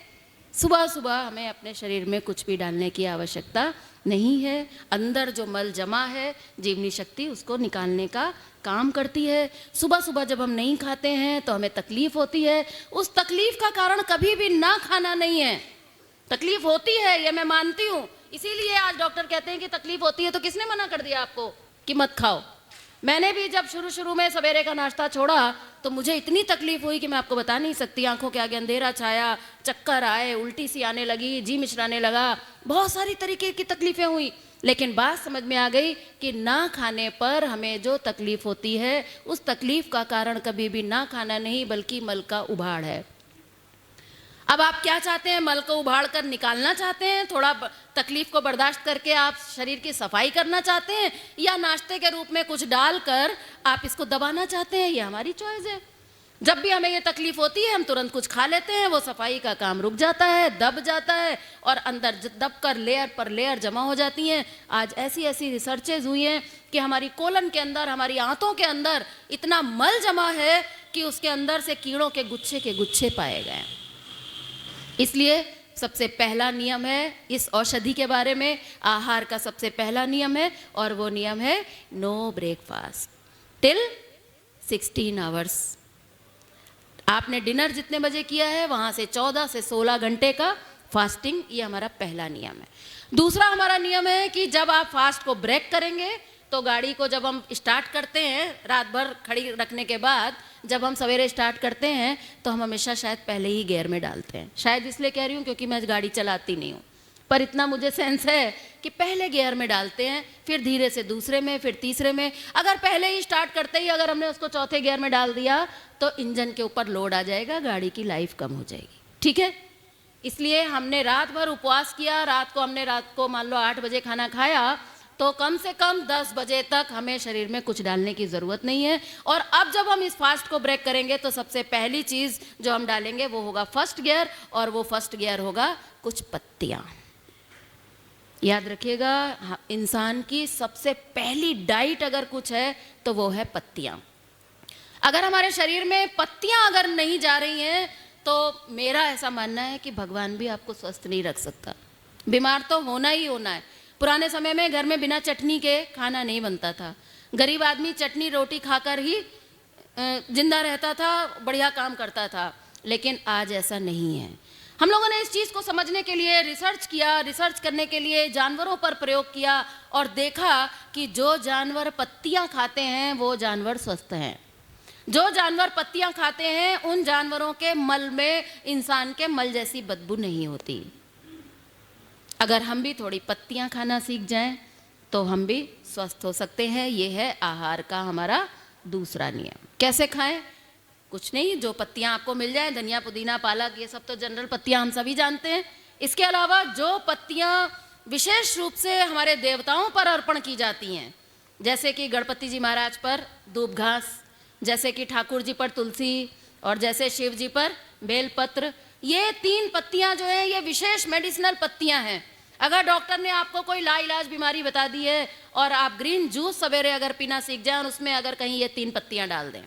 सुबह सुबह हमें अपने शरीर में कुछ भी डालने की आवश्यकता नहीं है। अंदर जो मल जमा है, जीवनी शक्ति उसको निकालने का काम करती है। सुबह सुबह जब हम नहीं खाते हैं तो हमें तकलीफ होती है। उस तकलीफ का कारण कभी भी ना खाना नहीं है। तकलीफ होती है, ये मैं मानती हूँ, इसीलिए आज डॉक्टर कहते हैं कि तकलीफ होती है। तो किसने मना कर दिया आपको कि मत खाओ? मैंने भी जब शुरू में सवेरे का नाश्ता छोड़ा तो मुझे इतनी तकलीफ हुई कि मैं आपको बता नहीं सकती। आंखों के आगे अंधेरा छाया, चक्कर आए, उल्टी सी आने लगी, जी मिचलाने लगा, बहुत सारी तरीके की तकलीफें हुई। लेकिन बात समझ में आ गई कि ना खाने पर हमें जो तकलीफ होती है, उस तकलीफ का कारण कभी भी ना खाना नहीं बल्कि मल का उभाड़ है। अब आप क्या चाहते हैं? मल को उभाड़ कर निकालना चाहते हैं, थोड़ा तकलीफ को बर्दाश्त करके आप शरीर की सफाई करना चाहते हैं, या नाश्ते के रूप में कुछ डालकर आप इसको दबाना चाहते हैं? ये हमारी चॉइस है। जब भी हमें ये तकलीफ होती है हम तुरंत कुछ खा लेते हैं, वो सफाई का काम रुक जाता है, दब जाता है और अंदर दब कर लेयर पर लेयर जमा हो जाती हैं। आज ऐसी ऐसी रिसर्चेज हुई हैं कि हमारी कोलन के अंदर, हमारी आंतों के अंदर इतना मल जमा है कि उसके अंदर से कीड़ों के गुच्छे पाए गए हैं। इसलिए सबसे पहला नियम है इस औषधि के बारे में, आहार का सबसे पहला नियम है और वो नियम है नो ब्रेकफास्ट टिल 16 आवर्स। आपने डिनर जितने बजे किया है वहाँ से 14 से 16 घंटे का फास्टिंग, ये हमारा पहला नियम है। दूसरा हमारा नियम है कि जब आप फास्ट को ब्रेक करेंगे तो गाड़ी को जब हम स्टार्ट करते हैं, रात भर खड़ी रखने के बाद जब हम सवेरे स्टार्ट करते हैं तो हम हमेशा शायद पहले ही गियर में डालते हैं। शायद इसलिए कह रही हूँ क्योंकि मैं गाड़ी चलाती नहीं हूँ, पर इतना मुझे सेंस है कि पहले गियर में डालते हैं, फिर धीरे से दूसरे में, फिर तीसरे में। अगर पहले ही स्टार्ट करते ही अगर हमने उसको चौथे गियर में डाल दिया तो इंजन के ऊपर लोड आ जाएगा, गाड़ी की लाइफ कम हो जाएगी। ठीक है, इसलिए हमने रात भर उपवास किया, रात को मान लो 8 बजे खाना खाया तो कम से कम 10 बजे तक हमें शरीर में कुछ डालने की ज़रूरत नहीं है। और अब जब हम इस फास्ट को ब्रेक करेंगे तो सबसे पहली चीज़ जो हम डालेंगे वो होगा फर्स्ट गियर, और वो फर्स्ट गियर होगा कुछ पत्तियाँ। याद रखिएगा, इंसान की सबसे पहली डाइट अगर कुछ है तो वो है पत्तियाँ। अगर हमारे शरीर में पत्तियाँ अगर नहीं जा रही हैं तो मेरा ऐसा मानना है कि भगवान भी आपको स्वस्थ नहीं रख सकता। बीमार तो होना ही होना है। पुराने समय में घर में बिना चटनी के खाना नहीं बनता था। गरीब आदमी चटनी रोटी खाकर ही जिंदा रहता था, बढ़िया काम करता था। लेकिन आज ऐसा नहीं है। हम लोगों ने इस चीज़ को समझने के लिए रिसर्च किया, रिसर्च करने के लिए जानवरों पर प्रयोग किया और देखा कि जो जानवर पत्तियां खाते हैं वो जानवर स्वस्थ हैं। जो जानवर पत्तियां खाते हैं उन जानवरों के मल में इंसान के मल जैसी बदबू नहीं होती। अगर हम भी थोड़ी पत्तियां खाना सीख जाएं तो हम भी स्वस्थ हो सकते हैं। ये है आहार का हमारा दूसरा नियम। कैसे खाएं? कुछ नहीं, जो पत्तियां आपको मिल जाए, धनिया, पुदीना, पालक, ये सब तो जनरल पत्तियां हम सभी जानते हैं। इसके अलावा जो पत्तियां विशेष रूप से हमारे देवताओं पर अर्पण की जाती हैं, जैसे कि गणपति जी महाराज पर दूब घास, जैसे कि ठाकुर जी पर तुलसी और जैसे शिव जी पर बेलपत्र, ये 3 पत्तियां जो है ये विशेष मेडिसिनल पत्तियां हैं। अगर डॉक्टर ने आपको कोई लाइलाज बीमारी बता दी है और आप ग्रीन जूस सवेरे अगर पीना सीख जाएं और उसमें अगर कहीं ये 3 पत्तियां डाल दें,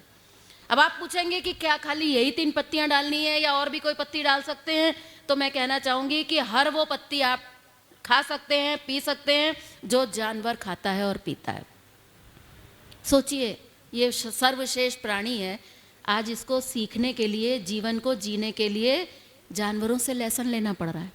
अब आप पूछेंगे कि क्या खाली यही 3 पत्तियां डालनी है या और भी कोई पत्ती डाल सकते हैं? तो मैं कहना चाहूँगी कि हर वो पत्ती आप खा सकते हैं, पी सकते हैं जो जानवर खाता है और पीता है। सोचिए, ये सर्वश्रेष्ठ प्राणी है, आज इसको सीखने के लिए, जीवन को जीने के लिए जानवरों से लेसन लेना पड़ रहा है।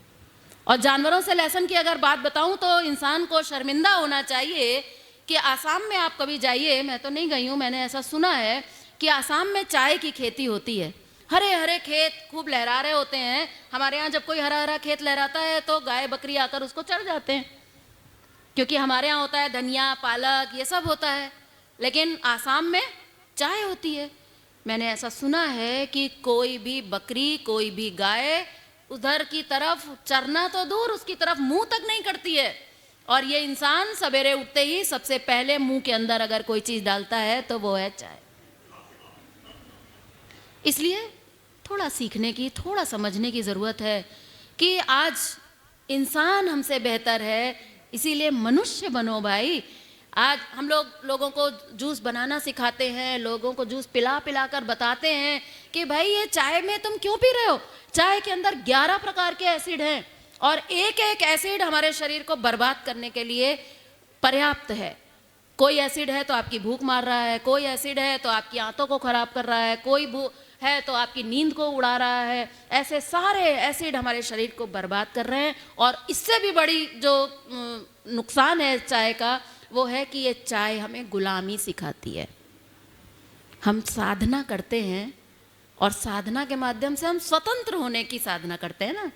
और जानवरों से लेसन की अगर बात बताऊं तो इंसान को शर्मिंदा होना चाहिए कि आसाम में आप कभी जाइए, मैं तो नहीं गई हूँ, मैंने ऐसा सुना है कि आसाम में चाय की खेती होती है। हरे हरे खेत खूब लहरा रहे होते हैं। हमारे यहाँ जब कोई हरा हरा खेत लहराता है तो गाय बकरी आकर उसको चढ़ जाते हैं, क्योंकि हमारे यहाँ होता है धनिया, पालक, ये सब होता है, लेकिन आसाम में चाय होती है। मैंने ऐसा सुना है कि कोई भी बकरी, कोई भी गाय उधर की तरफ चरना तो दूर, उसकी तरफ मुंह तक नहीं करती है। और ये इंसान सवेरे उठते ही सबसे पहले मुंह के अंदर अगर कोई चीज डालता है तो वो है चाय। इसलिए थोड़ा सीखने की, थोड़ा समझने की जरूरत है कि आज इंसान हमसे बेहतर है, इसीलिए मनुष्य बनो भाई। आज हम लोगों को जूस बनाना सिखाते हैं, लोगों को जूस पिला पिला कर बताते हैं कि भाई ये चाय में तुम क्यों पी रहे हो? चाय के अंदर 11 प्रकार के एसिड हैं और एक एक एसिड हमारे शरीर को बर्बाद करने के लिए पर्याप्त है। कोई एसिड है तो आपकी भूख मार रहा है, कोई एसिड है तो आपकी आंतों को खराब कर रहा है, कोई है तो आपकी नींद को उड़ा रहा है। ऐसे सारे एसिड हमारे शरीर को बर्बाद कर रहे हैं। और इससे भी बड़ी जो नुकसान है चाय का, वो है कि ये चाय हमें गुलामी सिखाती है। हम साधना करते हैं और साधना के माध्यम से हम स्वतंत्र होने की साधना करते हैं ना।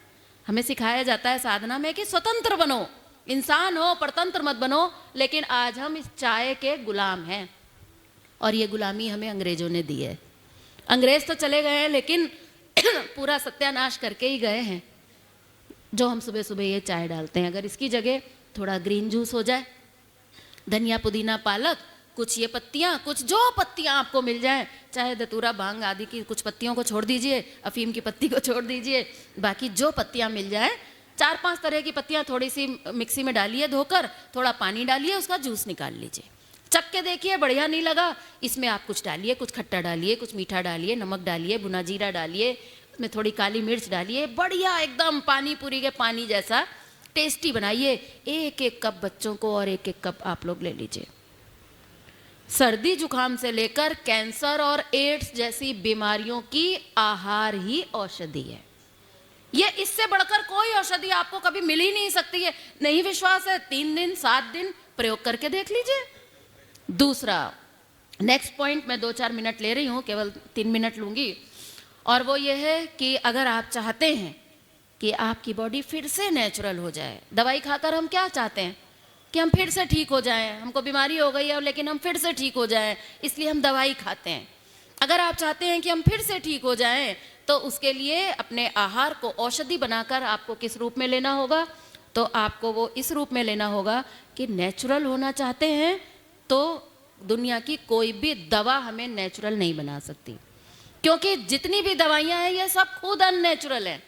हमें सिखाया जाता है साधना में कि स्वतंत्र बनो, इंसान हो, परतंत्र मत बनो। लेकिन आज हम इस चाय के गुलाम हैं और ये गुलामी हमें अंग्रेजों ने दी है। अंग्रेज तो चले गए हैं लेकिन पूरा सत्यानाश करके ही गए हैं। जो हम सुबह सुबह ये चाय डालते हैं, अगर इसकी जगह थोड़ा ग्रीन जूस हो जाए, धनिया, पुदीना, पालक, कुछ ये पत्तियां, कुछ जो पत्तियां आपको मिल जाएं, चाहे धतूरा, भांग आदि की कुछ पत्तियों को छोड़ दीजिए, अफीम की पत्ती को छोड़ दीजिए, बाकी जो पत्तियां मिल जाएं, 4-5 तरह की पत्तियां थोड़ी सी मिक्सी में डालिए, धोकर थोड़ा पानी डालिए, उसका जूस निकाल लीजिए, चख के देखिए, बढ़िया नहीं लगा, इसमें आप कुछ डालिए, कुछ खट्टा डालिए, कुछ मीठा डालिए, नमक डालिए, भुना जीरा डालिए, उसमें थोड़ी काली मिर्च डालिए, बढ़िया एकदम पानी पूरी के पानी जैसा टेस्टी बनाइए। एक एक कप बच्चों को और एक एक कप आप लोग ले लीजिए। सर्दी जुकाम से लेकर कैंसर और एड्स जैसी बीमारियों की आहार ही औषधि है। ये इससे बढ़कर कोई औषधि आपको कभी मिल ही नहीं सकती है। नहीं विश्वास है, 3 दिन 7 दिन प्रयोग करके देख लीजिए। दूसरा नेक्स्ट पॉइंट, मैं 2-4 मिनट ले रही हूँ, केवल 3 मिनट लूंगी, और वो ये है कि अगर आप चाहते हैं कि आपकी बॉडी फिर से नेचुरल हो जाए, दवाई खाकर हम क्या चाहते हैं कि हम फिर से ठीक हो जाएं, हमको बीमारी हो गई है लेकिन हम फिर से ठीक हो जाएं, इसलिए हम दवाई खाते हैं। अगर आप चाहते हैं कि हम फिर से ठीक हो जाएं तो उसके लिए अपने आहार को औषधि बनाकर आपको किस रूप में लेना होगा? तो आपको वो इस रूप में लेना होगा कि नेचुरल होना चाहते हैं तो दुनिया की कोई भी दवा हमें नेचुरल नहीं बना सकती, क्योंकि जितनी भी दवाइयाँ हैं ये सब खुद अननेचुरल है।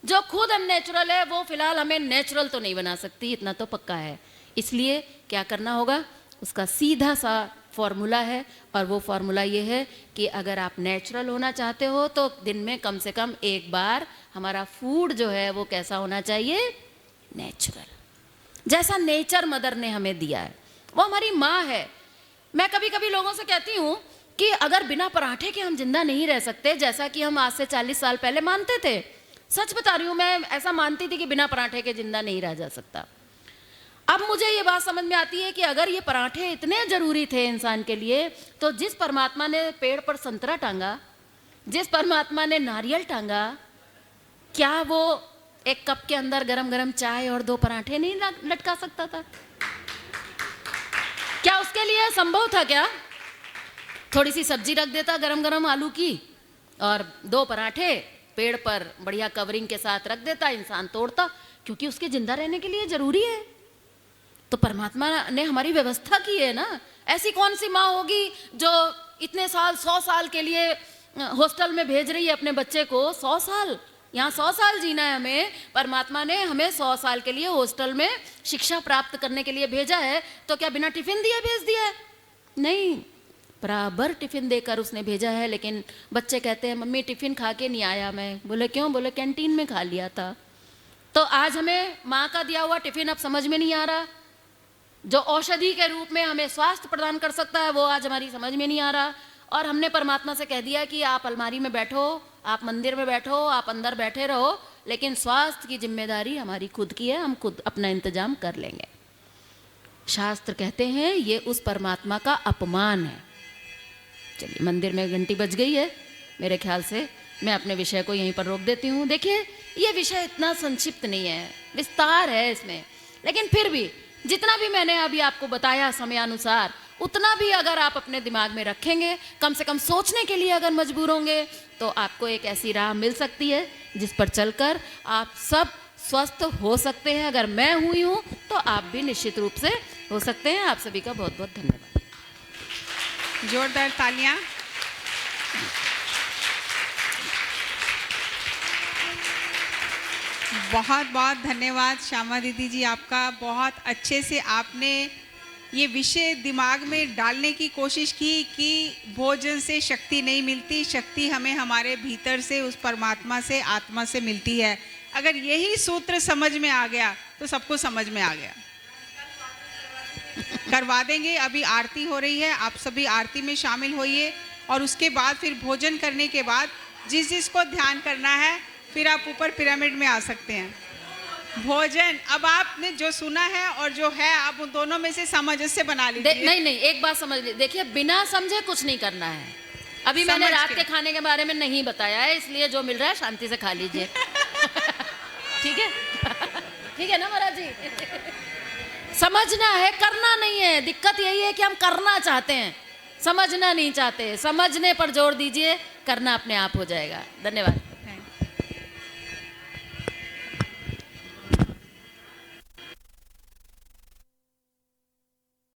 जो खुद अननेचुरल है वो फिलहाल हमें नेचुरल तो नहीं बना सकती, इतना तो पक्का है। इसलिए क्या करना होगा, उसका सीधा सा फॉर्मूला है, और वो फॉर्मूला ये है कि अगर आप नेचुरल होना चाहते हो तो दिन में कम से कम एक बार हमारा फूड जो है वो कैसा होना चाहिए? नेचुरल, जैसा नेचर मदर ने हमें दिया है, वो हमारी माँ है। मैं कभी कभी लोगों से कहती हूँ कि अगर बिना पराठे के हम जिंदा नहीं रह सकते, जैसा कि हम आज से 40 साल पहले मानते थे, सच बता रही हूँ, मैं ऐसा मानती थी कि बिना पराठे के जिंदा नहीं रह जा सकता। अब मुझे ये बात समझ में आती है कि अगर ये पराठे इतने जरूरी थे इंसान के लिए, तो जिस परमात्मा ने पेड़ पर संतरा टांगा, जिस परमात्मा ने नारियल टांगा, क्या वो एक कप के अंदर गरम गरम चाय और 2 पराठे नहीं लटका सकता था? क्या उसके लिए संभव था क्या? थोड़ी सी सब्जी रख देता गरम गरम आलू की, और 2 पराठे पेड़ पर बढ़िया कवरिंग के साथ रख देता, इंसान तोड़ता, क्योंकि उसके जिंदा रहने के लिए जरूरी है। तो परमात्मा ने हमारी व्यवस्था की है ना। ऐसी कौन सी माँ होगी जो इतने साल, 100 साल के लिए हॉस्टल में भेज रही है अपने बच्चे को? 100 साल, यहाँ 100 साल जीना है हमें, परमात्मा ने हमें 100 साल के लिए हॉस्टल में शिक्षा प्राप्त करने के लिए भेजा है, तो क्या बिना टिफिन दिए भेज दिया है? नहीं, बराबर टिफिन देकर उसने भेजा है। लेकिन बच्चे कहते हैं मम्मी टिफिन खा के नहीं आया मैं। बोले क्यों? बोले कैंटीन में खा लिया था। तो आज हमें माँ का दिया हुआ टिफिन अब समझ में नहीं आ रहा, जो औषधि के रूप में हमें स्वास्थ्य प्रदान कर सकता है, वो आज हमारी समझ में नहीं आ रहा। और हमने परमात्मा से कह दिया कि आप अलमारी में बैठो, आप मंदिर में बैठो, आप अंदर बैठे रहो, लेकिन स्वास्थ्य की जिम्मेदारी हमारी खुद की है, हम खुद अपना इंतजाम कर लेंगे। शास्त्र कहते हैं ये उस परमात्मा का अपमान है। चलिए, मंदिर में घंटी बज गई है, मेरे ख्याल से मैं अपने विषय को यहीं पर रोक देती हूँ। देखिए, ये विषय इतना संक्षिप्त नहीं है, विस्तार है इसमें, लेकिन फिर भी जितना भी मैंने अभी आपको बताया समयानुसार, उतना भी अगर आप अपने दिमाग में रखेंगे, कम से कम सोचने के लिए अगर मजबूर होंगे, तो आपको एक ऐसी राह मिल सकती है जिस पर चलकर आप सब स्वस्थ हो सकते हैं। अगर मैं हुई हूँ तो आप भी निश्चित रूप से हो सकते हैं। आप सभी का बहुत बहुत धन्यवाद। जोरदार तालियां। बहुत बहुत धन्यवाद श्यामा दीदी जी आपका। बहुत अच्छे से आपने ये विषय दिमाग में डालने की कोशिश की कि भोजन से शक्ति नहीं मिलती, शक्ति हमें हमारे भीतर से, उस परमात्मा से, आत्मा से मिलती है। अगर यही सूत्र समझ में आ गया तो सब कुछ समझ में आ गया। करवा देंगे, अभी आरती हो रही है, आप सभी आरती में शामिल होइए, और उसके बाद फिर भोजन करने के बाद जिस जिसको ध्यान करना है, फिर आप ऊपर पिरामिड में आ सकते हैं। भोजन अब आपने जो सुना है और जो है, आप उन दोनों में से सामंजस्य बना लीजिए। नहीं, एक बात समझ लीजिए, देखिए बिना समझे कुछ नहीं करना है। अभी मैंने रात के खाने के बारे में नहीं बताया है, इसलिए जो मिल रहा है शांति से खा लीजिए। ठीक है? ठीक है ना महाराज जी? समझना है, करना नहीं है। दिक्कत यही है कि हम करना चाहते हैं, समझना नहीं चाहते। समझने पर जोर दीजिए, करना अपने आप हो जाएगा। धन्यवाद।